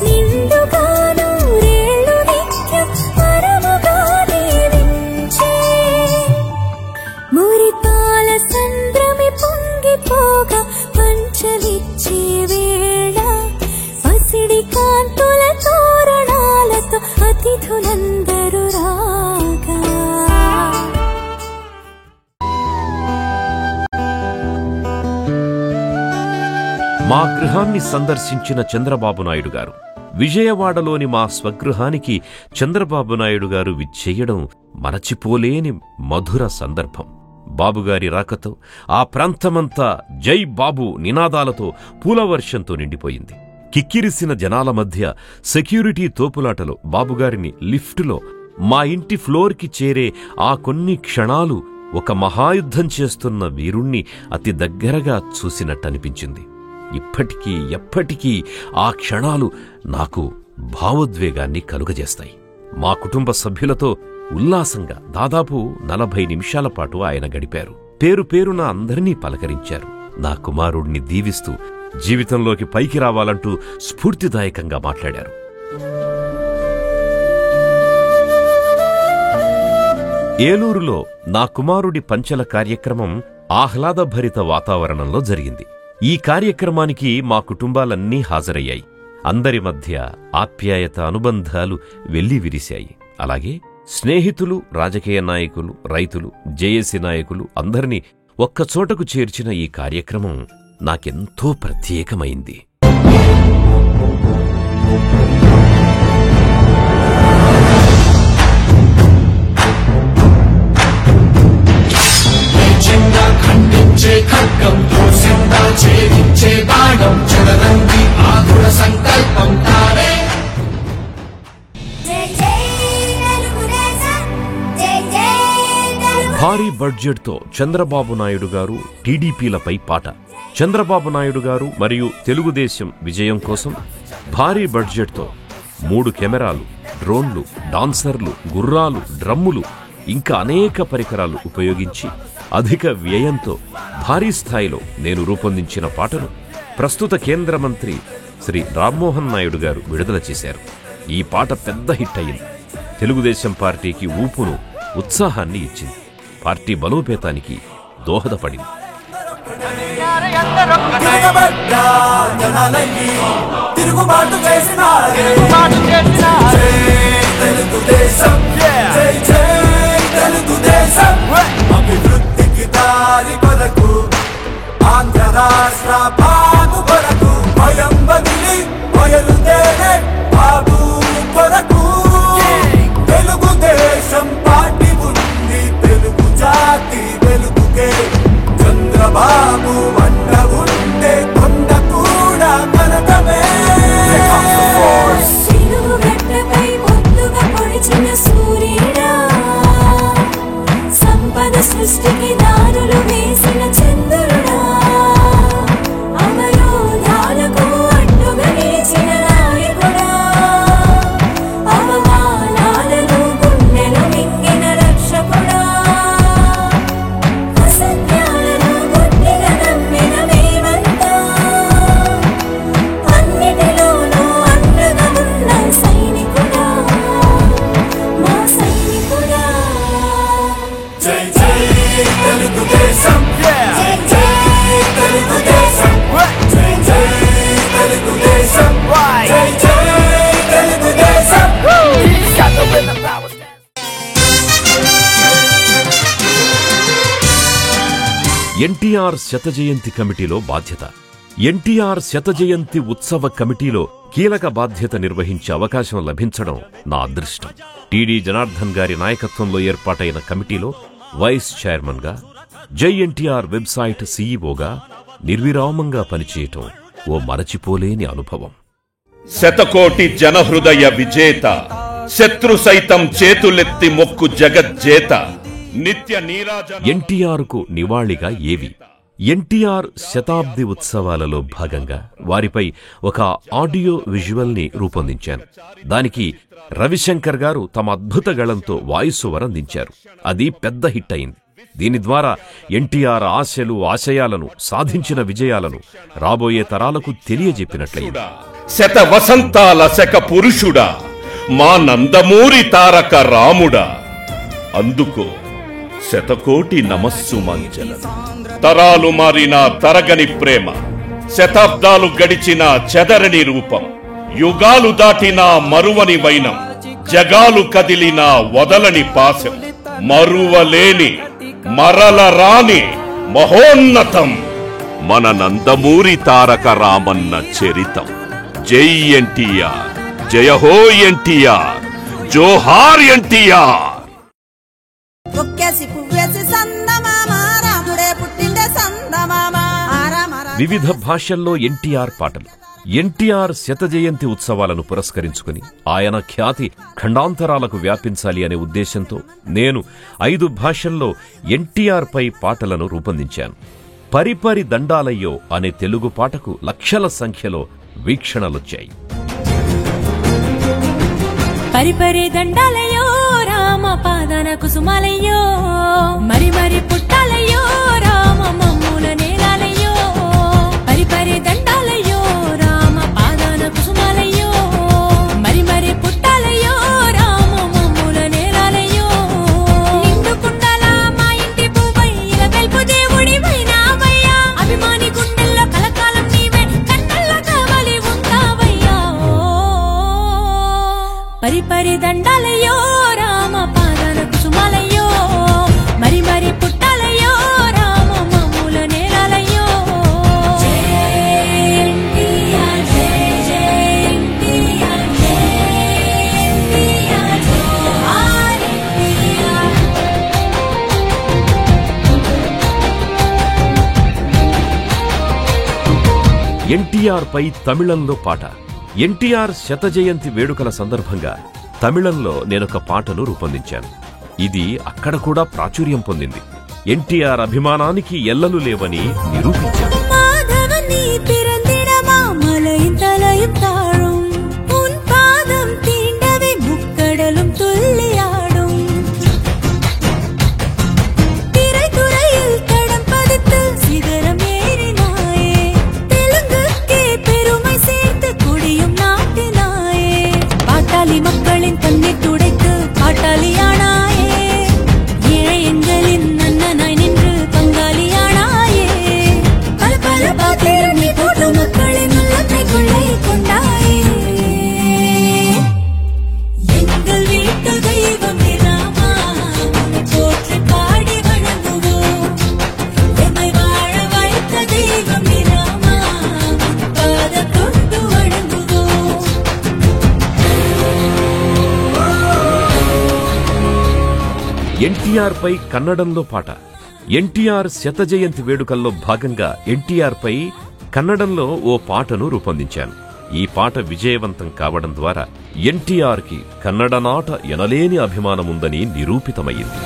[SPEAKER 5] నిండుగాను రేళ్ళు నిత్యం వరముగా దీవించి మురిపాల సంద్రమి పొంగిపోగా పంచలిచ్చే వేళ పసిడి కాంతుల తోరణాలతో అతిథులందరూ రాగా.
[SPEAKER 1] మా గృహాన్ని సందర్శించిన చంద్రబాబు నాయుడు గారు, విజయవాడలోని మా స్వగృహానికి చంద్రబాబు నాయుడు గారు విచ్చేయడం మరచిపోలేని మధుర సందర్భం. బాబుగారి రాకతో ఆ ప్రాంతమంతా జై బాబు నినాదాలతో పూలవర్షంతో నిండిపోయింది. కిక్కిరిసిన జనాల మధ్య సెక్యూరిటీ తోపులాటలో బాబుగారిని లిఫ్టులో మా ఇంటి ఫ్లోర్కి చేరే ఆ కొన్ని క్షణాలు ఒక మహాయుద్ధం చేస్తున్న వీరుణ్ణి అతి దగ్గరగా చూసినట్టనిపించింది. ఇప్పటికీ ఎప్పటికీ ఆ క్షణాలు నాకు భావోద్వేగాన్ని కలుగజేస్తాయి. మా కుటుంబ సభ్యులతో ఉల్లాసంగా దాదాపు 40 నిమిషాల పాటు ఆయన గడిపారు. పేరు పేరున అందరినీ పలకరించారు. నా కుమారుణ్ణి దీవిస్తూ జీవితంలోకి పైకి రావాలంటూ స్ఫూర్తిదాయకంగా మాట్లాడారు. ఏలూరులో నా కుమారుడి పంచెల కార్యక్రమం ఆహ్లాదభరిత వాతావరణంలో జరిగింది. ఈ కార్యక్రమానికి మా కుటుంబాలన్నీ హాజరయ్యాయి. అందరి మధ్య ఆప్యాయత అనుబంధాలు వెల్లివిరిశాయి. అలాగే స్నేహితులు, రాజకీయ నాయకులు, రైతులు, జేఏసీ నాయకులు అందరినీ ఒక్కచోటకు చేర్చిన ఈ కార్యక్రమం నాకెంతో ప్రత్యేకమైంది. భారీ బడ్జెట్తో చంద్రబాబు నాయుడు గారు టీడీపీలపై పాట. చంద్రబాబు నాయుడు గారు మరియు తెలుగుదేశం విజయం కోసం భారీ బడ్జెట్తో 3 కెమెరాలు, డ్రోన్లు, డాన్సర్లు, గుర్రాలు, డ్రమ్ములు ఇంకా అనేక పరికరాలు ఉపయోగించి అధిక వ్యయంతో భారీ స్థాయిలో నేను రూపొందించిన పాటను ప్రస్తుత కేంద్ర మంత్రి శ్రీ రామ్మోహన్ నాయుడు గారు విడుదల చేశారు. ఈ పాట పెద్ద హిట్ అయింది. తెలుగుదేశం పార్టీకి ఊపును, ఉత్సాహాన్ని ఇచ్చింది. పార్టీ బలోపేతానికి దోహదపడింది.
[SPEAKER 10] అభివృద్ధికి దారి కొరకు ఆంధ్ర రాష్ట్ర బాబు కొరకు భయం బదిలి బయలుదేరే బాబు కొరకు తెలుగుదేశం పార్టీ ఉంది. తెలుగు జాతి వెలుగుకే చంద్రబాబు వంట ఉంటే కొండ కూడా కనకమే.
[SPEAKER 5] సృష్టికి దారులు వేసిన చంద్రుడా, అవరోధాలకు అడ్డుగా నిలిచిన నాయకుడా, అవమానాలను గుండెలు మింగిన రక్షకుడా, అసత్యాలను గుడ్డిగా నమ్మిన మేమంతా అన్నిటిలోనూ అండగా ఉన్న సైనికుడా, మా సైనికుడా.
[SPEAKER 10] జై జై తెలుగుదేశం, జై జై తెలుగుదేశం, జై జై తెలుగుదేశం, జై జై తెలుగుదేశం.
[SPEAKER 1] ఎన్టీఆర్ శత జయంతి కమిటీలో బాధ్యత. ఎన్టీఆర్ శత జయంతి ఉత్సవ కమిటీలో కీలక బాధ్యత నిర్వహించే అవకాశం లభించడం నా అదృష్టం. టీడీ జనార్దన్ గారి నాయకత్వంలో ఏర్పాటైన కమిటీలో వైస్ చైర్మన్గా, జై ఎన్టీఆర్ వెబ్సైట్ సీఈఓగా నిర్విరామంగా పనిచేయటం ఓ మరచిపోలేని అనుభవం.
[SPEAKER 6] శతకోటి జనహృదయ విజేత, శత్రు సైతం చేతులెత్తి మొక్కు జగజ్జేత, నిత్య నీరాజన.
[SPEAKER 1] ఎన్టీఆర్కు నివాళిగా ఏవి? ఎన్టీఆర్ శతాబ్ది ఉత్సవాలలో భాగంగా వారిపై ఒక ఆడియో విజువల్ని రూపొందించాను. దానికి రవిశంకర్ గారు తమ అద్భుత గళంతో వాయిస్ ఓవర్ అందించారు. అది పెద్ద హిట్ అయింది. దీని ద్వారా ఎన్టీఆర్ ఆశలు, ఆశయాలను, సాధించిన విజయాలను రాబోయే తరాలకు తెలియజెప్పినట్లయింది.
[SPEAKER 6] శత వసంతాల శక పురుషుడా, మా నందమూరి తారక రాముడా, అందుకో శతకోటి నమస్సు మంచల. తరాలు మారిన తరగని ప్రేమ, శతాబ్దాలు గడిచిన చెదరని రూపం, యుగాలు దాటిన మరువని వైనం, జగాలు కదిలిన వదలని పాశం, మరువలేని మరల రాని మహోన్నతం మన నందమూరి తారక రామన్న చరితం. జై ఎన్టీఆర్, జయ హో ఎన్టీఆర్, జోహార్ ఎన్టీఆర్.
[SPEAKER 1] వివిధ భాషల్లో ఎన్టీఆర్ పాటలు, ఎన్టీఆర్ శత జయంతి ఉత్సవాలను పురస్కరించుకుని ఆయన ఖ్యాతి ఖండాంతరాలకు వ్యాపించాలి అనే ఉద్దేశంతో నేను 5 భాషల్లో ఎన్టీఆర్ పై పాటలను రూపొందించాను. పరిపరి దండాలయ్యో అనే తెలుగు పాటకు లక్షల సంఖ్యలో వీక్షణలొచ్చాయి.
[SPEAKER 5] పరిపరి దండాలయ్యో రామ పాదన కుసుమాలయ్యో మరి మరి పుట్టాలయ్యో రామ మమ్ముల నేలాలయ్యో పరిపరి దండాలయ్యో రామ పాదన కుసుమాలయ్యో మరి మరి పుట్టాలయ్యో రామ మమ్ముల నేలాలయ్యో నిండు కుండల మా ఇంటి పువ్వై ఇలా తెలుపు దేవుడి వైనావయ్యా అభిమాని గుండెల్లో కలకాలం నీవే కన్నల్ల కావాలి ఉంటావయ్యా పరిపరి దండాలయ్యో రామ పాదన కుసుమాలయ్యో మరి మరి పుట్టాలయ్యో రామ మమ్ముల నేలాలయ్యో
[SPEAKER 1] ఎన్టీఆర్ పై తమిళంలో పాట. ఎన్టీఆర్ శత జయంతి వేడుకల సందర్భంగా తమిళంలో నేనొక పాటను రూపొందించాను. ఇది అక్కడ కూడా ప్రాచుర్యం పొందింది. ఎన్టీఆర్ అభిమానానికి ఎల్లలు లేవని నిరూపించాను. ఎన్టీఆర్ పై కన్నడంలో పాట. ఎన్టీఆర్ శత జయంతి వేడుకల్లో భాగంగా ఎన్టీఆర్ పై కన్నడంలో ఓ పాటను రూపొందించాను. ఈ పాట విజయవంతం కావడం ద్వారా ఎన్టీఆర్ కి కన్నడ నాట ఎనలేని అభిమానముందని నిరూపితమయ్యింది.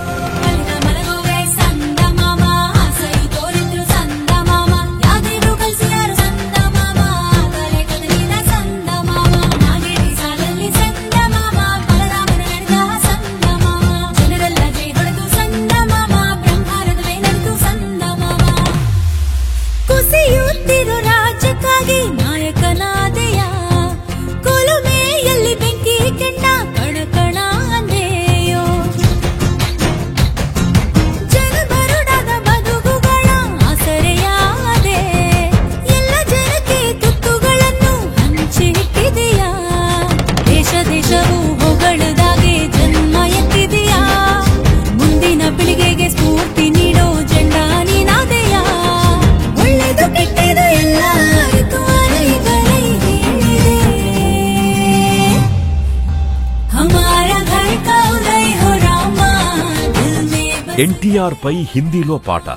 [SPEAKER 1] ఎన్టీఆర్ పై హిందీలో పాట.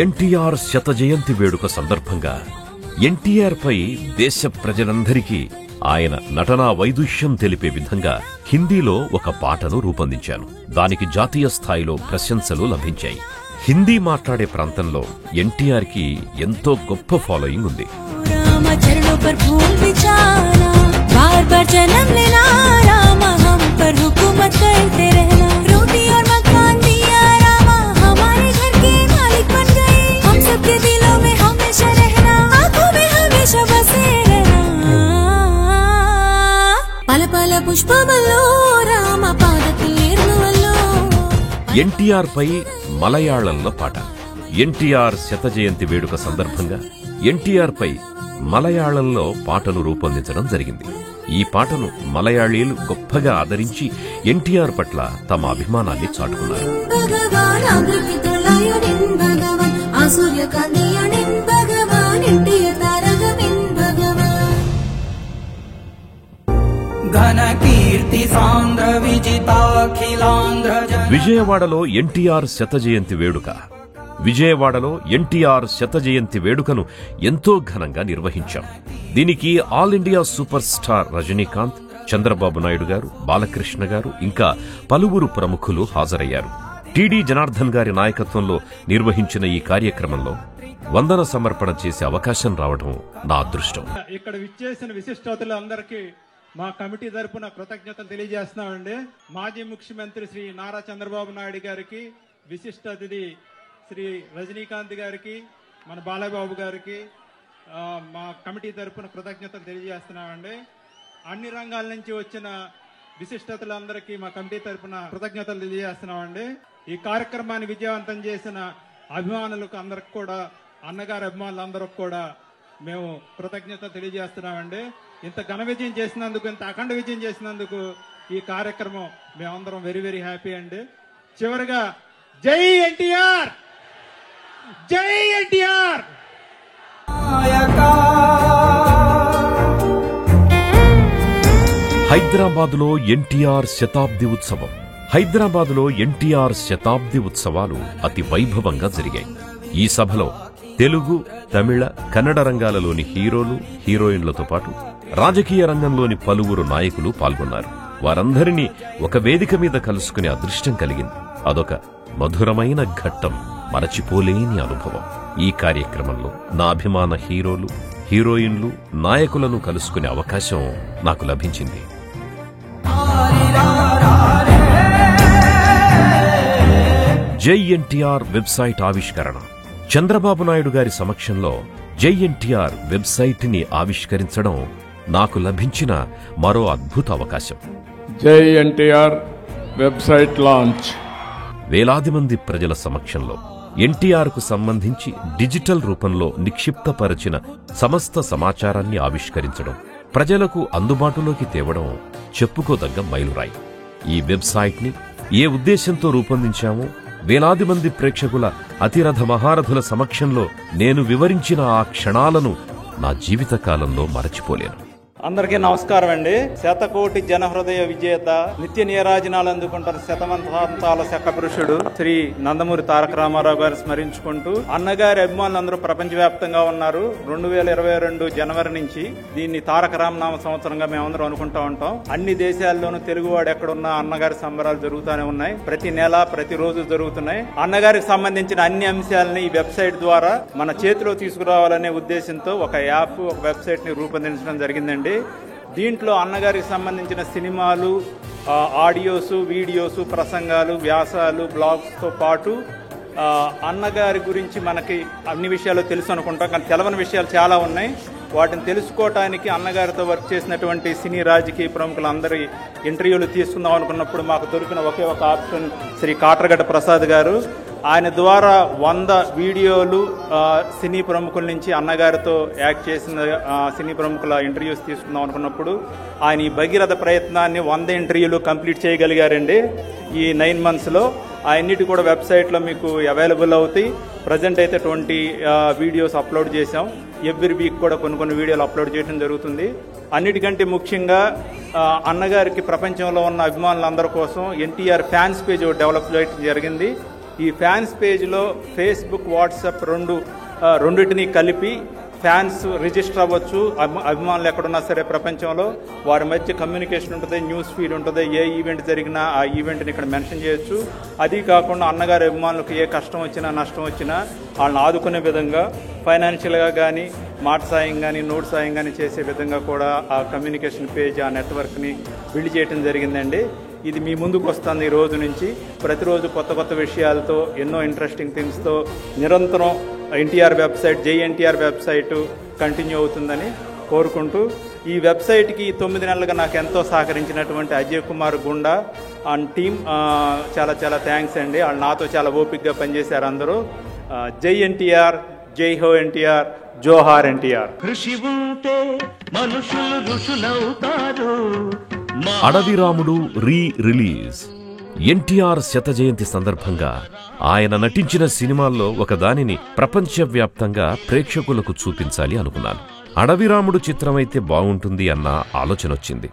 [SPEAKER 1] ఎన్టీఆర్ శత జయంతి వేడుక సందర్భంగా ఎన్టీఆర్ పై దేశ ప్రజలందరికీ ఆయన నటనా వైదుష్యం తెలిపే విధంగా హిందీలో ఒక పాటను రూపొందించాను. దానికి జాతీయ స్థాయిలో ప్రశంసలు లభించాయి. హిందీ మాట్లాడే ప్రాంతంలో ఎన్టీఆర్ కి ఎంతో గొప్ప ఫాలోయింగ్ ఉంది. ఎన్టీఆర్ పై మలయాళంలో పాట. ఎన్టీఆర్ శత జయంతి వేడుక సందర్భంగా ఎన్టీఆర్ పై మలయాళంలో పాటను రూపొందించడం జరిగింది. ఈ పాటను మలయాళీలు గొప్పగా ఆదరించి ఎన్టీఆర్ పట్ల తమ అభిమానాన్ని చాటుకున్నారు. విజయవాడలో ఎన్టీఆర్ శత జయంతి వేడుక విజయవాడలో ఎన్టీఆర్ శత జయంతి వేడుకను ఎంతో ఘనంగా నిర్వహించాం. దీనికి all India super star Rajinikanth, Chandrababu Naidu గారు, బాలకృష్ణ గారు ఇంకా పలువురు ప్రముఖులు హాజరయ్యారు. టీడీ జనార్దన్ గారి నాయకత్వంలో నిర్వహించిన ఈ కార్యక్రమంలో వందన సమర్పణ చేసే అవకాశం రావడం నా అదృష్టం.
[SPEAKER 11] ఇక్కడ విచ్చేసిన విశిష్టోతులందరికీ మా కమిటీ తరపున కృతజ్ఞతలు తెలియజేస్తున్నామండి. మాజీ ముఖ్యమంత్రి శ్రీ నారా చంద్రబాబు నాయుడు గారికి, విశిష్ట అతిథి శ్రీ రజనీకాంత్ గారికి, మన బాలబాబు గారికి మా కమిటీ తరపున కృతజ్ఞతలు తెలియజేస్తున్నామండి. అన్ని రంగాల నుంచి వచ్చిన విశిష్టతలందరికీ మా కమిటీ తరపున కృతజ్ఞతలు తెలియజేస్తున్నామండి. ఈ కార్యక్రమాన్ని విజయవంతం చేసిన అభిమానులకు అందరికి కూడా, అన్నగారి అభిమానులందరికి కూడా మేము కృతజ్ఞతలు తెలియజేస్తున్నామండి. ఇంత ఘన విజయం చేసినందుకు, ఇంత అఖండ విజయం చేసినందుకు ఈ కార్యక్రమం మేమందరం వెరీ వెరీ హ్యాపీ అండి. చివరిగా జై ఎన్టీఆర్, జై ఎన్టీఆర్.
[SPEAKER 1] హైదరాబాదులో ఎన్టీఆర్ శతాబ్ది ఉత్సవం. హైదరాబాదులో ఎన్టీఆర్ శతాబ్ది ఉత్సవాలు అతి వైభవంగా జరిగాయి. ఈ సభలో తెలుగు, తమిళ, కన్నడ రంగాలలోని హీరోలు, హీరోయిన్లతో పాటు రాజకీయ రంగంలోని పలువురు నాయకులు పాల్గొన్నారు. వారందరినీ ఒక వేదిక మీద కలుసుకునే అదృష్టం కలిగింది. అదొక మధురమైన ఘట్టం, మరచిపోలేని అనుభవం. ఈ కార్యక్రమంలో నా అభిమాన హీరోలు, హీరోయిన్లు, నాయకులను కలుసుకునే అవకాశం నాకు లభించింది. జై ఎన్టీఆర్ వెబ్సైట్ ఆవిష్కరణ. చంద్రబాబు నాయుడు గారి సమక్షంలో జై ఎన్టీఆర్ వెబ్సైట్ ని ఆవిష్కరించడం నాకు లభించిన మరో అద్భుత అవకాశం.
[SPEAKER 12] జై ఎన్టీఆర్ వెబ్సైట్ లాంచ్.
[SPEAKER 1] వేలాది మంది ప్రజల సమక్షంలో ఎన్టీఆర్ కు సంబంధించి డిజిటల్ రూపంలో నిక్షిప్తపరచిన సమస్త సమాచారాన్ని ఆవిష్కరించడం, ప్రజలకు అందుబాటులోకి తేవడం చెప్పుకోదగ్గ మైలురాయి. ఈ వెబ్సైట్ ని ఏ ఉద్దేశంతో రూపొందించామో వేలాది మంది ప్రేక్షకుల అతిరథ మహారథుల సమక్షంలో నేను వివరించిన ఆ క్షణాలను నా జీవితకాలంలో మరచిపోలేను.
[SPEAKER 13] అందరికీ నమస్కారం అండి. శతకోటి జనహృదయ విజేత, నిత్య నీరాజనాలు అందుకుంటారు శతమంతాల శక పురుషుడు శ్రీ నందమూరి తారక రామారావు గారు స్మరించుకుంటూ, అన్నగారి అభిమానులు అందరూ ప్రపంచవ్యాప్తంగా ఉన్నారు. 2022 జనవరి నుంచి దీన్ని తారక రామనామ సంవత్సరంగా మేమందరం అనుకుంటా ఉంటాం. అన్ని దేశాల్లోనూ తెలుగువాడు ఎక్కడున్నా అన్నగారి సంబరాలు జరుగుతూనే ఉన్నాయి. ప్రతి నెల, ప్రతిరోజు జరుగుతున్నాయి. అన్నగారికి సంబంధించిన అన్ని అంశాలని ఈ వెబ్సైట్ ద్వారా మన చేతిలో తీసుకురావాలనే ఉద్దేశంతో ఒక యాప్, ఒక వెబ్సైట్ ని రూపొందించడం జరిగిందండి. దీంట్లో అన్నగారికి సంబంధించిన సినిమాలు, ఆడియోస్, వీడియోస్, ప్రసంగాలు, వ్యాసాలు, బ్లాగ్స్తో పాటు అన్నగారి గురించి మనకి అన్ని విషయాలు తెలుసు అనుకుంటాం, కానీ తెలవని విషయాలు చాలా ఉన్నాయి. వాటిని తెలుసుకోవటానికి అన్నగారితో వర్క్ చేసినటువంటి సినీ రాజకీయ ప్రముఖులందరి ఇంటర్వ్యూలు తీసుకుందాం అనుకున్నప్పుడు మాకు దొరికిన ఒకే ఒక ఆప్షన్ శ్రీ కాట్రగడ్డ ప్రసాద్ గారు. ఆయన ద్వారా 100 వీడియోలు సినీ ప్రముఖుల నుంచి అన్నగారితో యాక్ట్ చేసిన సినీ ప్రముఖుల ఇంటర్వ్యూస్ తీసుకుందాం అనుకున్నప్పుడు ఆయన ఈ భగీరథ ప్రయత్నాన్ని 100 ఇంటర్వ్యూలు కంప్లీట్ చేయగలిగారండి ఈ 9 monthsలో. అన్నిటి కూడా వెబ్సైట్లో మీకు అవైలబుల్ అవుతాయి. ప్రజెంట్ అయితే 20 వీడియోస్ అప్లోడ్ చేశాం. ఎవ్రీ వీక్ కూడా కొన్ని వీడియోలు అప్లోడ్ చేయడం జరుగుతుంది. అన్నిటికంటే ముఖ్యంగా అన్నగారికి ప్రపంచంలో ఉన్న అభిమానులందరి కోసం ఎన్టీఆర్ ఫ్యాన్స్ పేజ్ డెవలప్ చేయడం జరిగింది. ఈ ఫ్యాన్స్ పేజ్లో ఫేస్బుక్, వాట్సాప్ రెండింటినీ కలిపి ఫ్యాన్స్ రిజిస్టర్ అవ్వచ్చు. అభిమానులు ఎక్కడున్నా సరే ప్రపంచంలో వారి మధ్య కమ్యూనికేషన్ ఉంటుంది, న్యూస్ ఫీడ్ ఉంటుంది. ఏ ఈవెంట్ జరిగినా ఆ ఈవెంట్ని ఇక్కడ మెన్షన్ చేయొచ్చు. అది కాకుండా అన్నగారి అభిమానులకు ఏ కష్టం వచ్చినా, నష్టం వచ్చినా వాళ్ళని ఆదుకునే విధంగా ఫైనాన్షియల్గా కానీ, మాట సాయం కానీ, నోట్ సాయం కానీ చేసే విధంగా కూడా ఆ కమ్యూనికేషన్ పేజ్, ఆ నెట్వర్క్ని బిల్డ్ చేయడం జరిగిందండి. ఇది మీ ముందుకు వస్తుంది ఈ రోజు నుంచి. ప్రతిరోజు కొత్త విషయాలతో, ఎన్నో ఇంట్రెస్టింగ్ థింగ్స్తో నిరంతరం ఎన్టీఆర్ వెబ్సైట్, జై ఎన్టీఆర్ వెబ్సైట్ కంటిన్యూ అవుతుందని కోరుకుంటూ, ఈ వెబ్సైట్కి 9 నెలలుగా నాకు ఎంతో సహకరించినటువంటి అజయ్ కుమార్ గుండా అండ్ టీమ్ చాలా చాలా థ్యాంక్స్ అండి. వాళ్ళు నాతో చాలా ఓపికగా పనిచేశారు అందరూ. జై ఎన్టీఆర్, జై హో ఎన్టీఆర్, జోహార్ ఎన్టీఆర్.
[SPEAKER 4] కృషి ఉంటే మనుషులు ఋషులవుతారు.
[SPEAKER 1] అడవి రాముడు రిలీజ్. ఎన్టీఆర్ శత జయంతి సందర్భంగా ఆయన నటించిన సినిమాల్లో ఒకదానిని ప్రపంచవ్యాప్తంగా ప్రేక్షకులకు చూపించాలి అనుకున్నాను. అడవి రాముడు చిత్రమైతే బాగుంటుంది అన్న ఆలోచనొచ్చింది.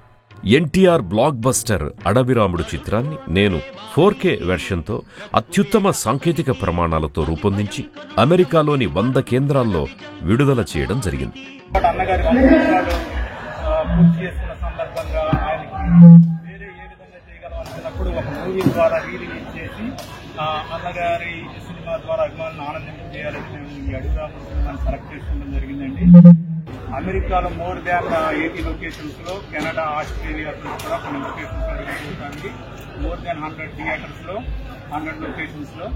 [SPEAKER 1] ఎన్టీఆర్ బ్లాక్ బస్టర్ అడవిరాముడు చిత్రాన్ని నేను 4K వెర్షన్తో అత్యుత్తమ సాంకేతిక ప్రమాణాలతో రూపొందించి అమెరికాలోని 100 కేంద్రాల్లో విడుదల చేయడం జరిగింది.
[SPEAKER 13] అన్నగారి 100 సంవత్సరాలు పూర్తి చేసుకున్న సందర్భంగా ఆయనకి వేరే ఏ విధంగా చేయగలం అనుకున్నప్పుడు ఒక మూవీ ద్వారా రిలీజ్ చేసి అన్నగారి సినిమా ద్వారా అభిమానులను ఆనందింప చేయాలని మేము ఈ అడవిరాముడు సినిమాని సెలెక్ట్ చేసుకోవడం జరిగిందండి. అమెరికాలో మోర్ దాన్ 80 లొకేషన్స్ లో, కెనడా, ఆస్ట్రేలియాలో కూడా కొన్ని లొకేషన్స్ రిలీజ్ అవుతానికి మోర్ దాన్ 100 థియేటర్స్ లో 100 లొకేషన్స్ లో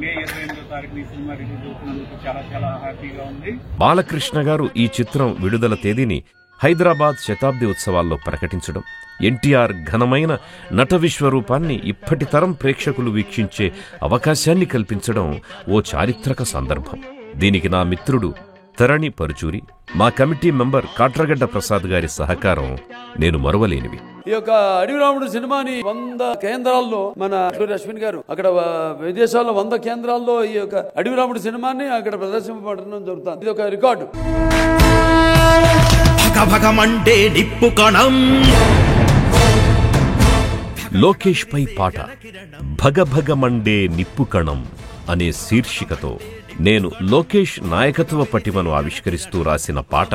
[SPEAKER 13] మే 28వ తారీఖున ఈ సినిమా రిలీజ్ అవుతున్నందుకు చాలా చాలా హ్యాపీగా ఉంది.
[SPEAKER 1] బాలకృష్ణ గారు ఈ చిత్రం విడుదల తేదీని హైదరాబాద్ శతాబ్ది ఉత్సవాల్లో ప్రకటించడం, ఎన్టీఆర్ ఘనమైన నట విశ్వరూపాన్ని ఇప్పటి తరం ప్రేక్షకులు వీక్షించే అవకాశాన్ని కల్పించడం ఓ చారిత్రక సందర్భం. దీనికి నా మిత్రుడు తరణి పరుచూరి, మా కమిటీ మెంబర్ కాట్రగడ్డ ప్రసాద్ గారి సహకారం నేను మరువలేనివి.
[SPEAKER 3] ఈ యొక్క అడవిరాముడు సినిమాని 100 కేంద్రాల్లో మన అశ్విన్ గారు అక్కడ విదేశాల్లో 100 కేంద్రాల్లో ఈ యొక్క అడవిరాముడు సినిమాని అక్కడ ప్రదర్శింపబడడం జరుగుతుంది. ఇది ఒక రికార్డు.
[SPEAKER 1] లోకేష్ పై పాట భగభగమండే నిప్పుకణం అనే శీర్షికతో నేను లోకేష్ నాయకత్వ పటిమను ఆవిష్కరిస్తూ రాసిన పాట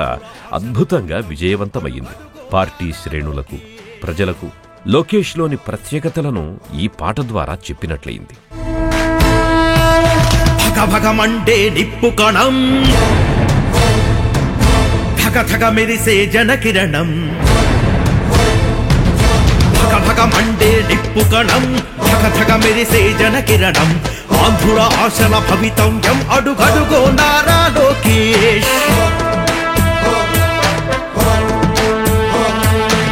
[SPEAKER 1] అద్భుతంగా విజయవంతమయ్యింది. పార్టీ శ్రేణులకు, ప్రజలకు లోకేష్లోని ప్రత్యేకతలను ఈ పాట ద్వారా చెప్పినట్లయింది.
[SPEAKER 10] భగభగమండే నిప్పుకణం, ధగధగ మెరిసే జనకిరణం, భగభగమండే నిప్పుకణం, ధగధగ మెరిసే జనకిరణం, ఆంధ్రుల ఆశల భవితవ్యం అడుగడుగో నారా లోకేష్.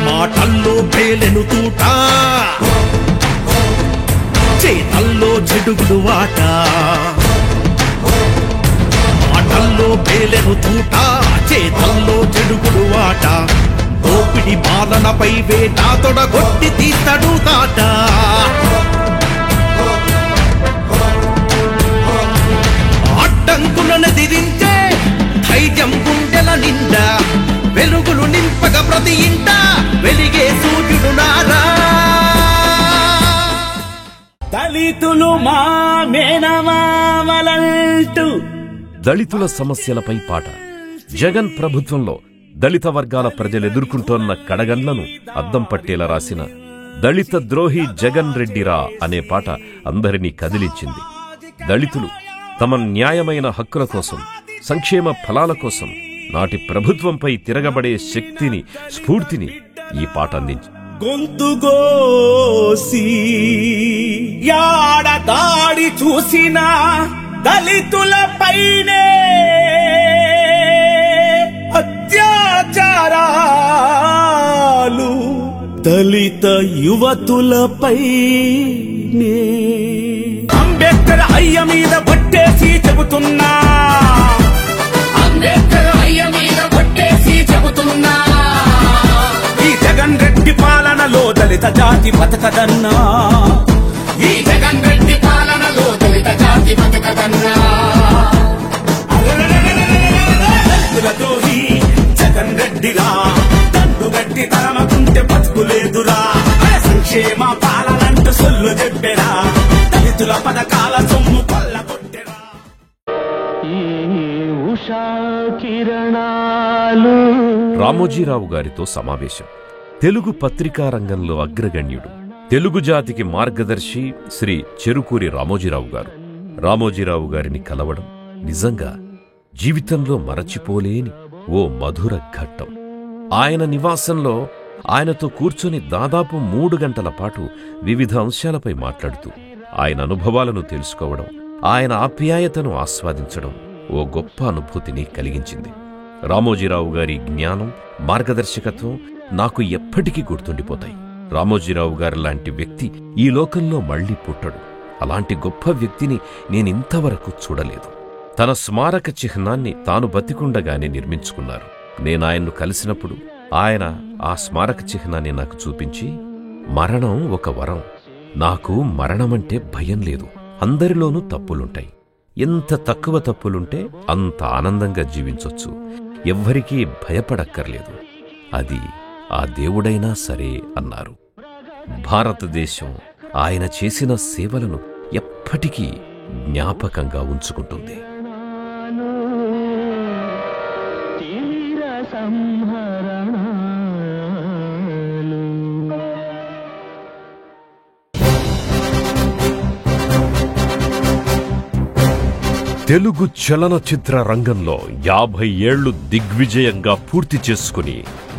[SPEAKER 10] మాటల్లో పేలెను తూట, చేతల్లో చెడుగుడు వాట, మాటల్లో పేలెను తూట, చేతల్లో చెడుగుడు వాట, దోపిడి పాలనపై వేట తొడగొట్టి తీస్తాడు తాట. అడ్డంకులను దిరించే ధైర్యం గుండెల నిండా, వెలుగులు నింపక ప్రతి ఇంట వెలిగే సూర్యుడు నారా.
[SPEAKER 2] దళితులు మా మేనమామలంటూ
[SPEAKER 1] దళితుల సమస్యలపై పాట. జగన్ ప్రభుత్వంలో దళిత వర్గాల ప్రజలెదుర్కొంటోన్న కడగండ్లను అద్దం పట్టేలా రాసిన దళిత ద్రోహి జగన్ రెడ్డిరా అనే పాట అందరినీ కదిలించింది. దళితులు తమ న్యాయమైన హక్కుల కోసం, సంక్షేమ ఫలాల కోసం నాటి ప్రభుత్వంపై తిరగబడే శక్తిని, స్ఫూర్తిని ఈ పాట అందించింది.
[SPEAKER 2] గొంతుగోసి యాడ దాడి చూసిన దళితులపైనే అత్యాచారాలు, దళిత యువతులపైనే అంబేద్కర్ అయ్య మీద కొట్టేసి చెబుతున్నా, అంబేద్కర్ అయ్య మీద కొట్టేసి చెబుతున్నా, ఈ జగన్ రెడ్డి పాలనలో దళిత జాతి బతకదన్నా, ఈ జగన్ రెడ్డి పాలనలో దళిత జాతి బతకదన్నా. దళితులతోహి జగన్ రెడ్డిరా, దండు గట్టి తరమకుంటే బతుకులేదురా, సంక్షేమ పాలనంటూ సొల్లు చెప్పెరా, దళితుల పథకాల సొమ్ము కొల్ల కొట్టెరా.
[SPEAKER 1] రామోజీరావు గారితో సమావేశం. తెలుగు పత్రికా రంగంలో అగ్రగణ్యుడు, తెలుగు జాతికి మార్గదర్శి శ్రీ చెరుకూరి రామోజీరావు గారు. రామోజీరావు గారిని కలవడం నిజంగా జీవితంలో మరచిపోలేని ఓ మధుర ఘట్టం. ఆయన నివాసంలో ఆయనతో కూర్చొని దాదాపు 3 గంటల పాటు వివిధ అంశాలపై మాట్లాడుతూ ఆయన అనుభవాలను తెలుసుకోవడం, ఆయన ఆప్యాయతను ఆస్వాదించడం ఓ గొప్ప అనుభూతిని కలిగించింది. రామోజీరావు గారి జ్ఞానం, మార్గదర్శకత్వం నాకు ఎప్పటికీ గుర్తుండిపోతాయి. రామోజీరావు గారి లాంటి వ్యక్తి ఈ లోకంలో మళ్లీ పుట్టడు. అలాంటి గొప్ప వ్యక్తిని నేనింతవరకు చూడలేదు. తన స్మారక చిహ్నాన్ని తాను బతికుండగానే నిర్మించుకున్నారు. నేనాయన్ను కలిసినప్పుడు ఆయన ఆ స్మారక చిహ్నాన్ని నాకు చూపించి, మరణం ఒక వరం, నాకు మరణమంటే భయం లేదు, అందరిలోనూ తప్పులుంటాయి, ఎంత తక్కువ తప్పులుంటే అంత ఆనందంగా జీవించొచ్చు, ఎవ్వరికీ భయపడక్కర్లేదు, అది ఆ దేవుడైనా సరే అన్నారు. భారతదేశం ఆయన చేసిన సేవలను ఎప్పటికీ జ్ఞాపకంగా ఉంచుకుంటుంది. తెలుగు చలనచిత్ర రంగంలో 50 ఏళ్లు దిగ్విజయంగా పూర్తి చేసుకుని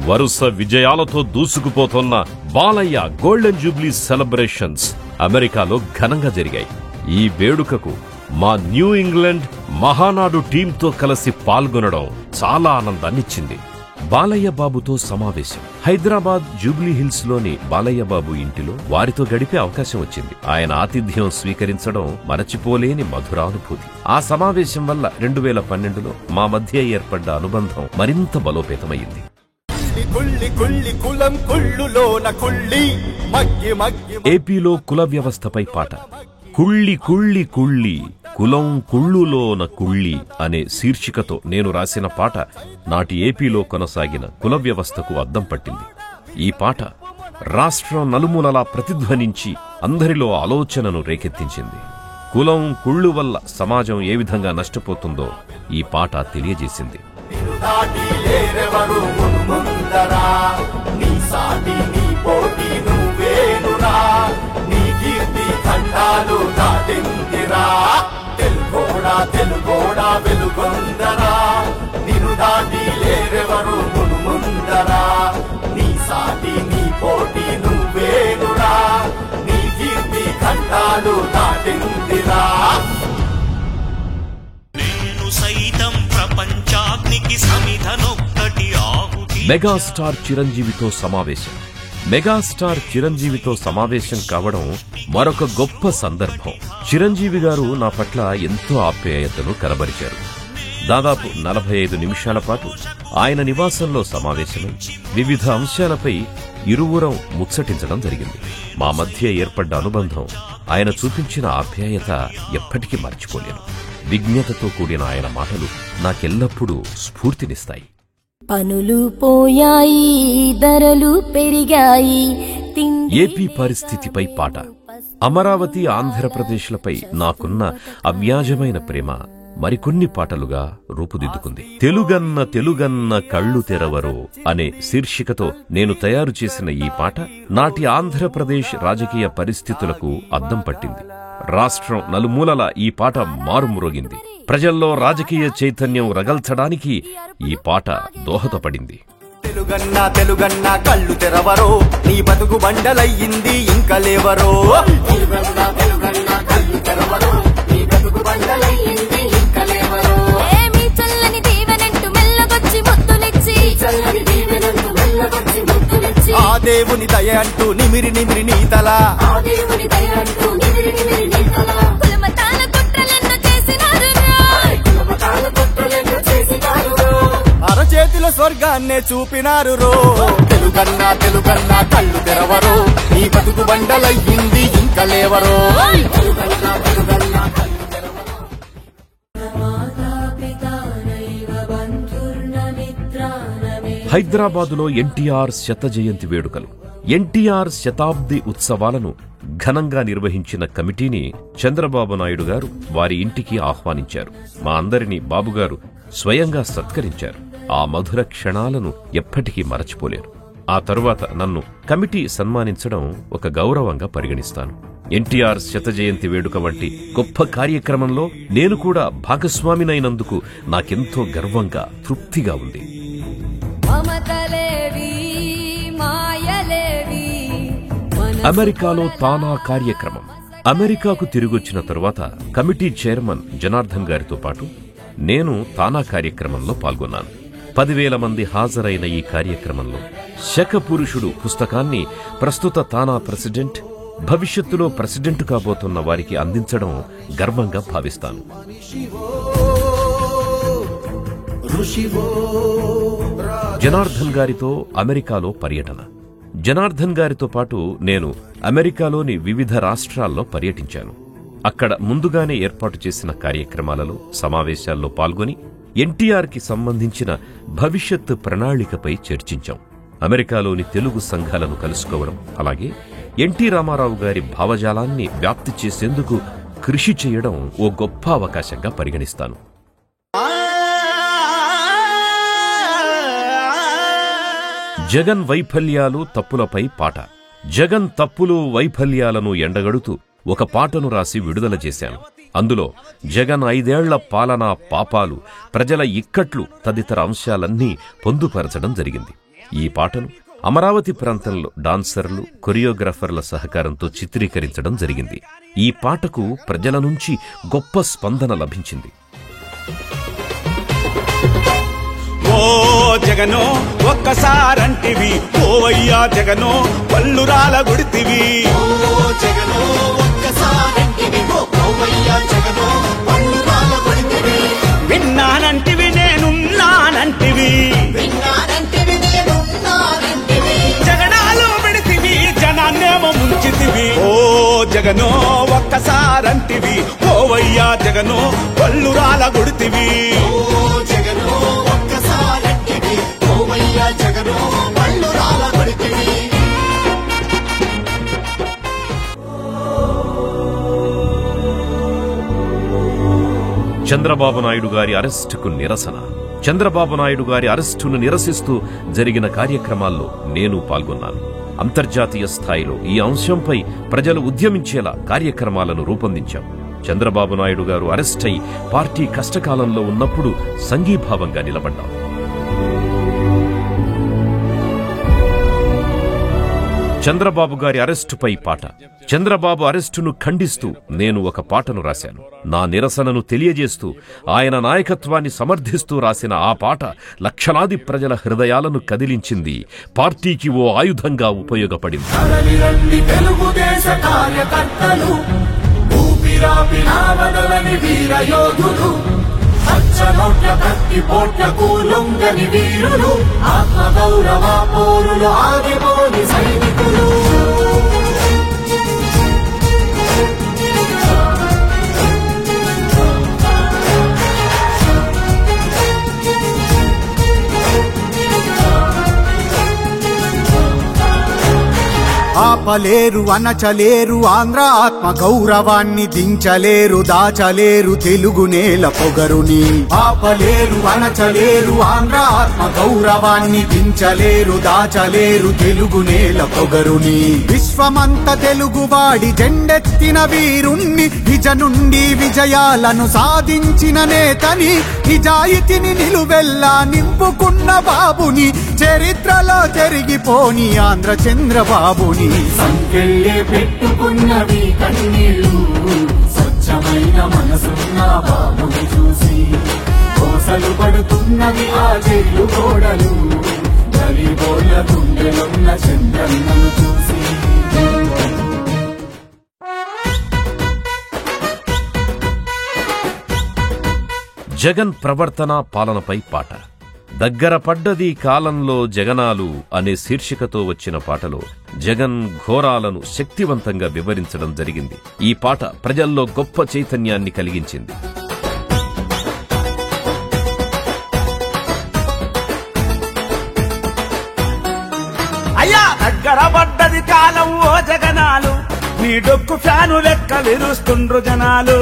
[SPEAKER 1] వరుస విజయాలతో దూసుకుపోతున్న బాలయ్య గోల్డెన్ జూబ్లీ సెలబ్రేషన్స్ అమెరికాలో ఘనంగా జరిగాయి. ఈ వేడుకకు మా న్యూ ఇంగ్లాండ్ మహానాడు టీంతో కలిసి పాల్గొనడం చాలా ఆనందాన్నిచ్చింది. బాలయ్య బాబుతో సమావేశం. హైదరాబాద్ జూబ్లీ హిల్స్ లోని బాలయ్య బాబు ఇంటిలో వారితో గడిపే అవకాశం వచ్చింది. ఆయన ఆతిథ్యం స్వీకరించడం మరచిపోలేని మధురానుభూతి. ఆ సమావేశం వల్ల 2012లో మా మధ్య ఏర్పడ్డ అనుబంధం మరింత బలోపేతమైంది. ఏపీలో కుల వ్యవస్థపై పాట. కుళ్ళి కుళ్ళి కుళ్ళి కులం కుళ్ళులోన కుళ్ళి అనే శీర్షికతో నేను రాసిన పాట నాటి ఏపీలో కొనసాగిన కుల వ్యవస్థకు అద్దం పట్టింది. ఈ పాట రాష్ట్రం నలుమూలలా ప్రతిధ్వనించి అందరిలో ఆలోచనను రేకెత్తించింది. కులం కుళ్ళు వల్ల సమాజం ఏ విధంగా నష్టపోతుందో ఈ పాట తెలియజేసింది. మెగాస్టార్ చిరంజీవితో సమావేశం. మెగాస్టార్ చిరంజీవితో సమావేశం కావడం మరొక గొప్ప సందర్భం. చిరంజీవి గారు నా పట్ల ఎంతో ఆప్యాయతను కనబరిచారు. దాదాపు 45 నిమిషాల పాటు ఆయన నివాసంలో సమావేశమై వివిధ అంశాలపై ఇరువురం ముచ్చటించడం జరిగింది. మా మధ్య ఏర్పడ్డ అనుబంధం, ఆయన చూపించిన ఆప్యాయత ఎప్పటికీ మర్చిపోలేను. విజ్ఞతతో కూడిన ఆయన మాటలు నాకెల్లప్పుడూ స్ఫూర్తినిస్తాయి.
[SPEAKER 14] పనులు పోయాయి, ధరలు పెరిగాయి.
[SPEAKER 1] ఏపీ పరిస్థితిపై పాట. అమరావతి, ఆంధ్రప్రదేశ్లపై నాకున్న అవ్యాజమైన ప్రేమ మరికొన్ని పాటలుగా రూపుదిద్దుకుంది. తెలుగన్న తెలుగన్న కళ్ళు తెరవరో అనే శీర్షికతో నేను తయారు చేసిన ఈ పాట నాటి ఆంధ్రప్రదేశ్ రాజకీయ పరిస్థితులకు అద్దం పట్టింది. రాష్ట్రం నలుమూలలా ఈ పాట మారుమ్రోగింది. ప్రజల్లో రాజకీయ చైతన్యం రగల్చడానికి ఈ పాట దోహదపడింది.
[SPEAKER 10] తెలుగన్నా తెలుగన్నా కళ్ళు తెరవరో, నీ బతుకు బండలయ్యింది ఇంకా లేవరో.
[SPEAKER 14] ఏమీ చల్లని దీవెనంటూ మెల్లగొచ్చి ముద్దులిచ్చి,
[SPEAKER 10] ఆ దేవుని దయ అంటూ నిమిరి నిమిరి నీ తల,
[SPEAKER 14] కులమతాల కుట్రలెన్నో చేసినారు.
[SPEAKER 10] అరచేతిలో స్వర్గాన్నే చూపినారు రో. తెలుగన్నా తెలుగన్నా కళ్ళు తెరవరో, నీ బతుకు బండలయ్యింది ఇంకా లేవరో.
[SPEAKER 1] హైదరాబాదులో ఎన్టీఆర్ శత జయంతి వేడుకలు. ఎన్టీఆర్ శతాబ్ది ఉత్సవాలను ఘనంగా నిర్వహించిన కమిటీని చంద్రబాబు నాయుడు గారు వారి ఇంటికి ఆహ్వానించారు. మా అందరినీ బాబుగారు స్వయంగా సత్కరించారు. ఆ మధుర క్షణాలను ఎప్పటికీ మరచిపోలేరు. ఆ తరువాత నన్ను కమిటీ సన్మానించడం ఒక గౌరవంగా పరిగణిస్తాను. ఎన్టీఆర్ శత జయంతి వేడుక వంటి గొప్ప కార్యక్రమంలో నేను కూడా భాగస్వామినైనందుకు నాకెంతో గర్వంగా, తృప్తిగా ఉంది. అమెరికాలో తానా కార్యక్రమం. అమెరికాకు తిరిగొచ్చిన తరువాత కమిటీ చైర్మన్ జనార్దన్ గారితో పాటు నేను తానా కార్యక్రమంలో పాల్గొన్నాను. 10,000 మంది హాజరైన ఈ కార్యక్రమంలో శకపురుషుడు పుస్తకాన్ని ప్రస్తుత తానా ప్రెసిడెంట్, భవిష్యత్తులో ప్రెసిడెంట్ కాబోతున్న వారికి అందించడం గర్వంగా భావిస్తాను. జనార్దన్ గారితో అమెరికాలో పర్యటన. జనార్దన్ గారితో పాటు నేను అమెరికాలోని వివిధ రాష్ట్రాల్లో పర్యటించాను. అక్కడ ముందుగానే ఏర్పాటు చేసిన కార్యక్రమాలలో, సమావేశాల్లో పాల్గొని ఎన్టీఆర్కి సంబంధించిన భవిష్యత్ ప్రణాళికపై చర్చించాం. అమెరికాలోని తెలుగు సంఘాలను కలుసుకోవడం, అలాగే ఎన్టీ రామారావు గారి భావజాలాన్ని వ్యాప్తి చేసేందుకు కృషి చేయడం ఓ గొప్ప అవకాశంగా పరిగణిస్తాను. జగన్ వైఫల్యాలు తప్పులపై పాట. జగన్ తప్పులు వైఫల్యాలను ఎండగడుతూ ఒక పాటను రాసి విడుదల చేశాను. అందులో జగన్ 5 ఏళ్ల పాలనా పాపాలు, ప్రజల ఇక్కట్లు తదితర అంశాలన్నీ పొందుపరచడం జరిగింది. ఈ పాటను అమరావతి ప్రాంతంలో డాన్సర్లు, కొరియోగ్రాఫర్ల సహకారంతో చిత్రీకరించడం జరిగింది. ఈ పాటకు ప్రజల నుంచి గొప్ప స్పందన లభించింది.
[SPEAKER 10] ఓ జగనో ఒక్కసారంటివి, ఓవయ్యా జగనో పళ్ళు రాలగొడితివి. విన్నానంటివి నేనున్నానంటివి, జగనాలు విడితివి జనాన్నేమో ముంచితివి. ఓ జగనో ఒక్కసారంటివి, ఓవయ్యా జగనో పళ్ళు రాలగొడితివి.
[SPEAKER 1] చంద్రబాబు నాయుడు గారి అరెస్టుకు నిరసన. చంద్రబాబు నాయుడు గారి అరెస్టును నిరసిస్తూ జరిగిన కార్యక్రమాల్లో నేను పాల్గొన్నాను. అంతర్జాతీయ స్థాయిలో ఈ అంశంపై ప్రజలు ఉద్యమించేలా కార్యక్రమాలను రూపొందించాం. చంద్రబాబు నాయుడు గారు అరెస్ట్ అయి పార్టీ కష్టకాలంలో ఉన్నప్పుడు సంఘీభావంగా నిలబడ్డాం. చంద్రబాబు గారి అరెస్టుపై పాట. చంద్రబాబు అరెస్టును ఖండిస్తూ నేను ఒక పాటను రాశాను. నా నిరసనను తెలియజేస్తూ ఆయన నాయకత్వాన్ని సమర్థిస్తూ రాసిన ఆ పాట లక్షలాది ప్రజల హృదయాలను కదిలించింది, పార్టీకి ఓ ఆయుధంగా ఉపయోగపడింది.
[SPEAKER 15] పచ్చనోట్ల కత్తి పోట్లకు లొంగని వీరులు, ఆత్మగౌరవ పోరులు ఆగిపోని సైనికులు.
[SPEAKER 16] ఆపలేరు అనచలేరు ఆంధ్ర ఆత్మ గౌరవాన్ని, దించలేరు దాచలేరు తెలుగు నేల పొగరుని. ఆపలేరు అనచలేరు ఆంధ్ర ఆత్మ గౌరవాన్ని, దించలేరు దాచలేరు తెలుగు నేల పొగరుని. విశ్వమంత తెలుగువాడి జెండెత్తిన వీరుణ్ణి, విజ నుండి విజయాలను సాధించిన నేతని, నిజాయితీని నిలువెల్లా నింపుకున్న బాబుని, చరిత్రలో జరిగిపోని ఆంధ్ర చంద్రబాబుని.
[SPEAKER 15] సంకెళ్ళే పెట్టుకున్నవి కన్నీళ్ళు, స్వచ్ఛమైన మనసున్న బాబుని చూసి కోసలు పడుతున్నవి ఆ జైలు గోడలు, గరీబోళ్ళ గుండెలున్న చంద్రన్నను చూసి.
[SPEAKER 1] జగన్ ప్రవర్తన పాలనపై పాట. దగ్గర పడ్డది కాలంలో జగనాలు అనే శీర్షికతో వచ్చిన పాటలో జగన్ ఘోరాలను శక్తివంతంగా వివరించడం జరిగింది. ఈ పాట ప్రజల్లో గొప్ప చైతన్యాన్ని కలిగించింది.
[SPEAKER 10] అయ్యా దగ్గర పడ్డది కాలం ఓ జగనాలు, నీ డొక్కు ఫ్యాను లెక్క విరుస్తుండ్రు జనాలు.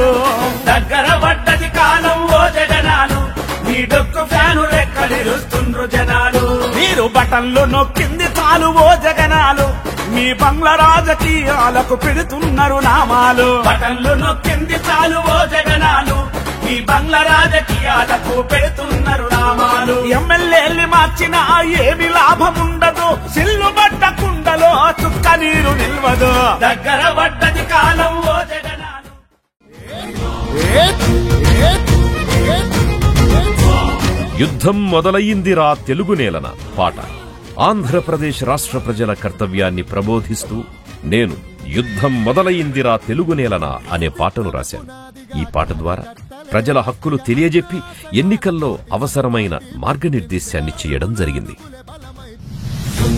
[SPEAKER 10] దగ్గర పడ్డది కాలం ఓ జగనాలు, నీ డొక్కు ఫ్యాను లెక్క విరుస్తుండ్రు జనాలు. మీరు బటన్లు నొక్కింది చాలు ఓ జగనాలు, మీ బంగ్లా రాజకీయాలకు పెడుతున్నారు నామాలు. బటన్లు నొక్కింది చాలు ఓ జగనాలు, మీ బంగ్లా రాజకీయాలకు పెడుతున్నారు నామాలు. ఎమ్మెల్యేల్ని మార్చినా ఏమి లాభముండదు, సిల్లు బట్ట కుండలో చుక్క నీరు నిల్వదు. దగ్గర పడ్డది కాలం ఓ జగనాలు.
[SPEAKER 1] యుద్ధం మొదలయ్యిందిరా తెలుగు నేలన పాట. ఆంధ్రప్రదేశ్ రాష్ట్ర ప్రజల కర్తవ్యాన్ని ప్రబోధిస్తూ నేను యుద్ధం మొదలయ్యిందిరా తెలుగు నేలన అనే పాటను రాశాను. ఈ పాట ద్వారా ప్రజల హక్కులు తెలియజెప్పి ఎన్నికల్లో అవసరమైన మార్గనిర్దేశాన్ని చేయడం జరిగింది.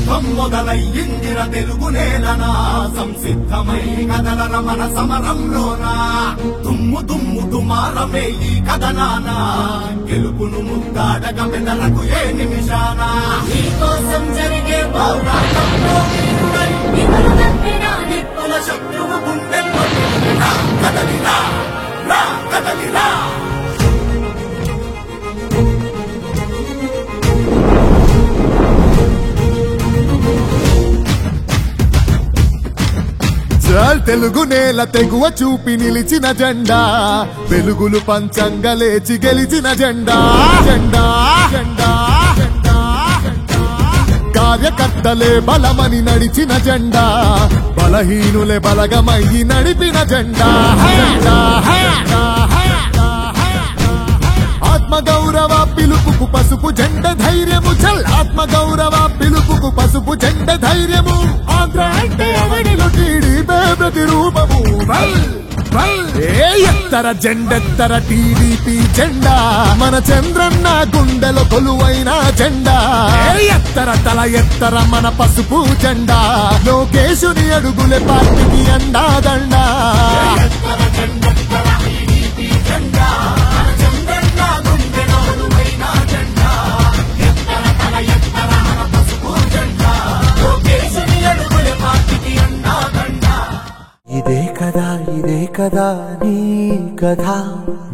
[SPEAKER 16] యుద్ధం మొదలయ్యిందిర తెలుగు నేలనా సంసిద్ధమై కదలర మన సమరంలోనా దుమ్ము దుమ్ము దుమారమే ఈ కథనానా గెలుపును ముద్దాడక బెదరకు ఏ నిమిషాన నీకోసం జరిగే పోరాటంలో వీరుడై నిన్ను తప్పిన నిప్పుల శత్రువు గుండెల్లో కదలిరా రా కదలిరా తెలుగు నేల తెగువ చూపి నిలిచిన జెండా వెలుగులు పంచంగా లేచి గెలిచిన జెండా జెండా జెండా కార్యకర్తలే బలమని నడిచిన జెండా బలహీనులే బలగమయ్యి నడిపిన జెండా ఆత్మగౌరవ పిలుపుకు పసుపు జెండ ధైర్యము చల్ ఆత్మగౌరవ పిలుపుకు పసుపు జెండ ధైర్యము ఆంధ్ర అంటే అవనిలో టీడీపీ ప్రతిరూపము ఎత్తర జెండెత్తర టీడీపీ జెండా మన చంద్రన్న గుండెలో కొలువైన జెండా ఎత్తర తల ఎత్తర మన పసుపు జెండా లోకేశుని అడుగులే పార్టీకి అండా దండా
[SPEAKER 15] ఇదే కదా నీ కథ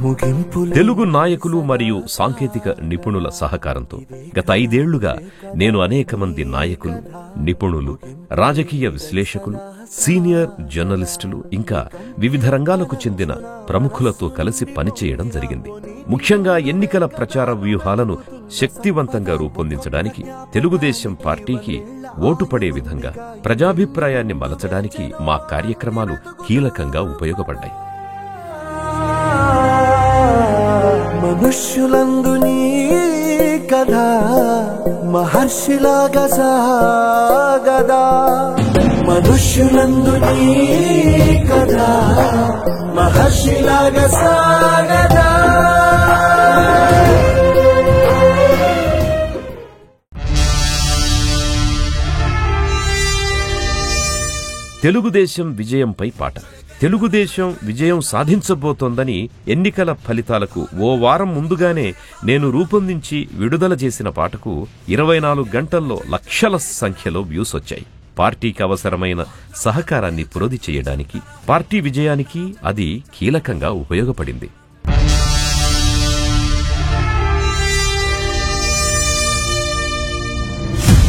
[SPEAKER 15] ముగింపు.
[SPEAKER 1] తెలుగు నాయకులు మరియు సాంకేతిక నిపుణుల సహకారంతో గత 5 ఏళ్లుగా నేను అనేక మంది నాయకులు, నిపుణులు, రాజకీయ విశ్లేషకులు, సీనియర్ జర్నలిస్టులు ఇంకా వివిధ రంగాలకు చెందిన ప్రముఖులతో కలిసి పనిచేయడం జరిగింది. ముఖ్యంగా ఎన్నికల ప్రచార వ్యూహాలను శక్తివంతంగా రూపొందించడానికి, తెలుగుదేశం పార్టీకి ఓటు పడే విధంగా ప్రజాభిప్రాయాన్ని మలచడానికి మా కార్యక్రమాలు కీలకంగా ఉపయోగపడ్డాయి.
[SPEAKER 15] మనుష్యులందు నీ కథ మహర్షిలాగా సాగదా మనుష్యులందు నీ కథ మహర్షిలాగా సాగదా.
[SPEAKER 1] తెలుగుదేశం విజయంపై పాట. తెలుగుదేశం విజయం సాధించబోతోందని ఎన్నికల ఫలితాలకు ఓ వారం ముందుగానే నేను రూపొందించి విడుదల చేసిన పాటకు 24 గంటల్లో లక్షల సంఖ్యలో వ్యూస్ వచ్చాయి. పార్టీకి అవసరమైన సహకారాన్ని పురోధి చేయడానికి, పార్టీ విజయానికి అది కీలకంగా ఉపయోగపడింది.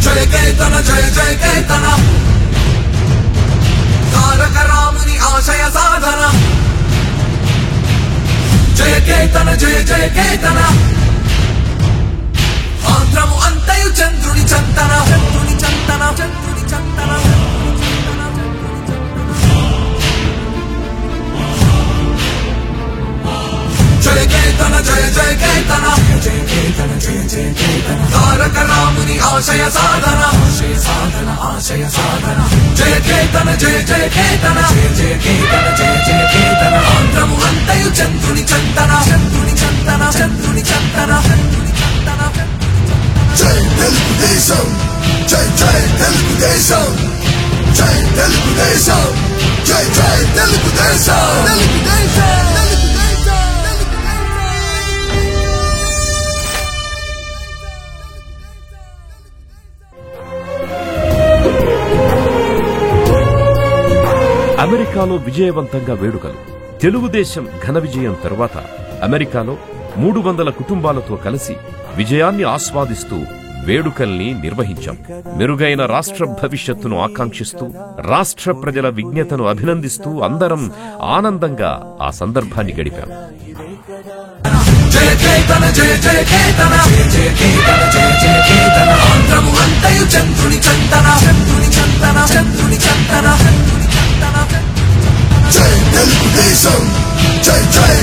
[SPEAKER 17] జయ కేతన జయ జయ కేతన తారక రాముని ఆశయ సాధన. జయ కేతన జయ జయ కేతన ఆంధ్రము అంతయు చంద్రుని చంతన చంద్రుని చంతన చంద్రుని చంతన. జయ కేతన జయ జయ కేతన జయ కేతన జయ జయ కేతన తారక రాముని ఆశయ సాధన ఆశయ సాధన ఆశయ సాధన. జయ కేతన జయ జయ కేతన జయ జయ కేతన జయ జయ కేతన ఆంధ్రము అంతయు చంద్రుని చంతన చంద్రుని చంతన చంద్రుని చంతన చంద్రుని చంతన. జై తెలుగుదేశం జై జై తెలుగుదేశం జై తెలుగుదేశం జై జై తెలుగుదేశం తెలుగుదేశం.
[SPEAKER 1] అమెరికాలో విజయవంతంగా వేడుకలు. తెలుగుదేశం ఘన విజయం తరువాత అమెరికాలో 300 కుటుంబాలతో కలిసి విజయాన్ని ఆస్వాదిస్తూ వేడుకల్ని నిర్వహించాం. మెరుగైన రాష్ట్ర భవిష్యత్తును ఆకాంక్షిస్తూ, రాష్ట్ర ప్రజల విజ్ఞతను అభినందిస్తూ అందరం ఆనందంగా ఆ సందర్భాన్ని గడిపాం.
[SPEAKER 17] జయ కేతన జయ జయ కేతన జయ జయ కేతన జయ జయ కేతన ఆంధ్రము అంతయు చంద్రుని చంతన చంద్రుని చంతన చంద్రుని చంతన చంద్రుని చంతన. జై తెలుగుదేశం జై జై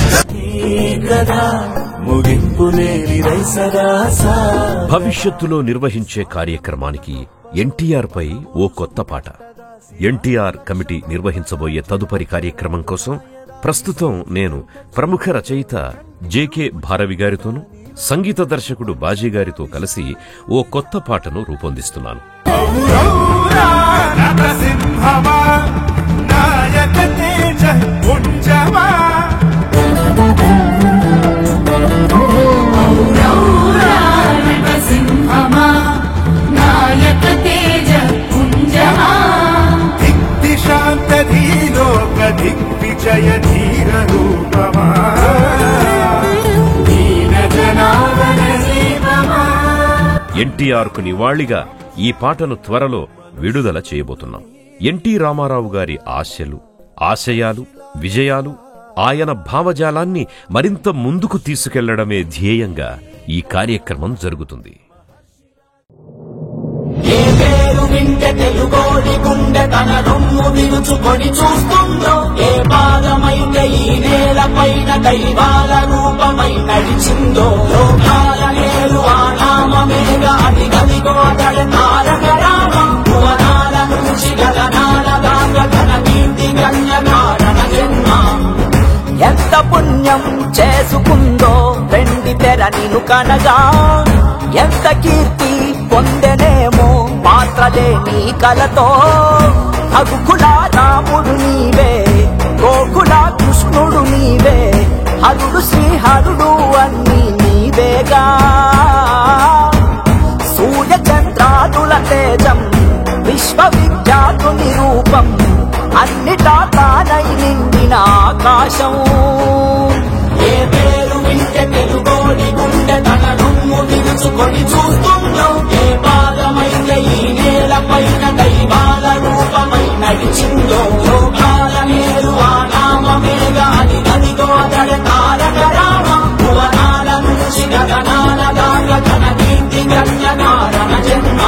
[SPEAKER 15] ముగింపు లేని రైసరాసా.
[SPEAKER 1] భవిష్యత్తులో నిర్వహించే కార్యక్రమానికి ఎన్టీఆర్ పై ఓ కొత్త పాట. ఎన్టీఆర్ కమిటీ నిర్వహించబోయే తదుపరి కార్యక్రమం కోసం ప్రస్తుతం నేను ప్రముఖ రచయిత జేకే భారవి గారితోనూ, సంగీత దర్శకుడు బాజీ గారితో కలిసి ఓ కొత్త పాటను రూపొందిస్తున్నాను.
[SPEAKER 10] నరసింహమా నాయక తేజ పుంజమా
[SPEAKER 15] నరసింహమా నాయక తేజ పుంజమా
[SPEAKER 10] దిగ్దిశాంత ధీలోక దిగ్విజయ ధీర రూపమా దీన జనార్దన జీవమా.
[SPEAKER 1] ఎన్టీఆర్ కు నివాళిగా ఈ పాటను త్వరలో విడుదల చేయబోతున్నాం. ఎన్టీ రామారావు గారి ఆశలు, ఆశయాలు, విజయాలు, ఆయన భావజాలాన్ని మరింత ముందుకు తీసుకెళ్లడమే ధ్యేయంగా ఈ కార్యక్రమం జరుగుతుంది.
[SPEAKER 10] ఏ పేరు వింటే తెలుగోడి గుండె తన రొమ్ము విరుచుకొని చూస్తుందో, ఏ పాదమైతే ఈ నేల పైన దైవాల రూపమై నడిచిందో, లోకాల నేలు ఆ నామమేగా అది గదిగో అతడి తారక రామ. భువనాల నుంచి గగనాల దాకా తన కీర్తి గణ్య కారణ జన్మ. ఎంత పుణ్యం చేసుకుందో వెండి తెర నిను కనగా, ఎంత కీర్తి పొందెనేమో పాత్రలే నీ కలతో. రఘుకుల రాముడు నీవే, గోకుల కృష్ణుడు నీవే, హరుడు శ్రీహరుడు అన్ని నీవేగా. సూర్య చంద్రాదుల తేజం విశ్వవిఖ్యాతుని రూపం, అన్నిటా తానై నిండిన ఆకాశం. ఏ పేరు వింటే తెలుగోడి గుండె తన రొమ్ము విరుచుకొని చూస్తుందో, ఏ పాదమైతే ఈ నేల పైన దైవాల రూపమై నడిచిందో, లోకాల నేరు ఆ నామమేగా అది గదిగో అతడి తారక రామ. భువనాల నుంచి గగనాల దాకా తన కీర్తి గణ్య కారణ జన్మ.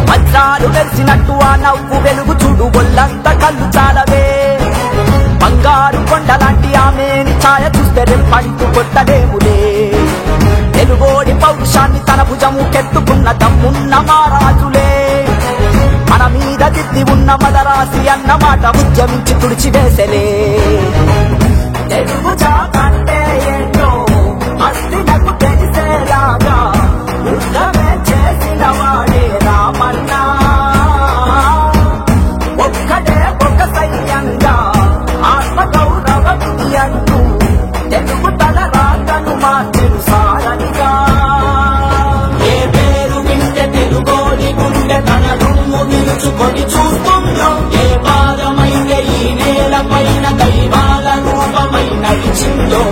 [SPEAKER 10] వజ్రాలు వెలిసినట్టు ఆ నవ్వు వెలుగు చూడు, ఒళ్ళంత కళ్ళు చాలవే. బంగారు కొండలాంటి ఆమెని ఛాయ చూస్తే రెప్పంటూ కొట్టలేములే. తెలుగోడి పౌరుషాన్ని తన భుజము కెత్తుకున్న దమ్మున్న మహారాజులే. మన మీద దిద్ది ఉన్న మదరాసి అన్నమాట ఉద్యమించి తుడిచివేసలే. తెలుగు జాతంటే ఏంటో అస్తినకు తెలిసేలాగా యుద్ధమే చేసిన వాడే రామన్నా. ఒక్కటే ఒక సైన్యంగా ఆత్మగౌరవ విధి అంటూ తెలుగు తన రాతను మార్చెను సారనిగా. ఏ పేరు వింటే తెలుగోడి గుండె తన రొమ్ము విరుచుకొని చూస్తుందో, ఏ పాదమైతే ఈ నేల పైన దైవాల రూపమై నడిచిందో,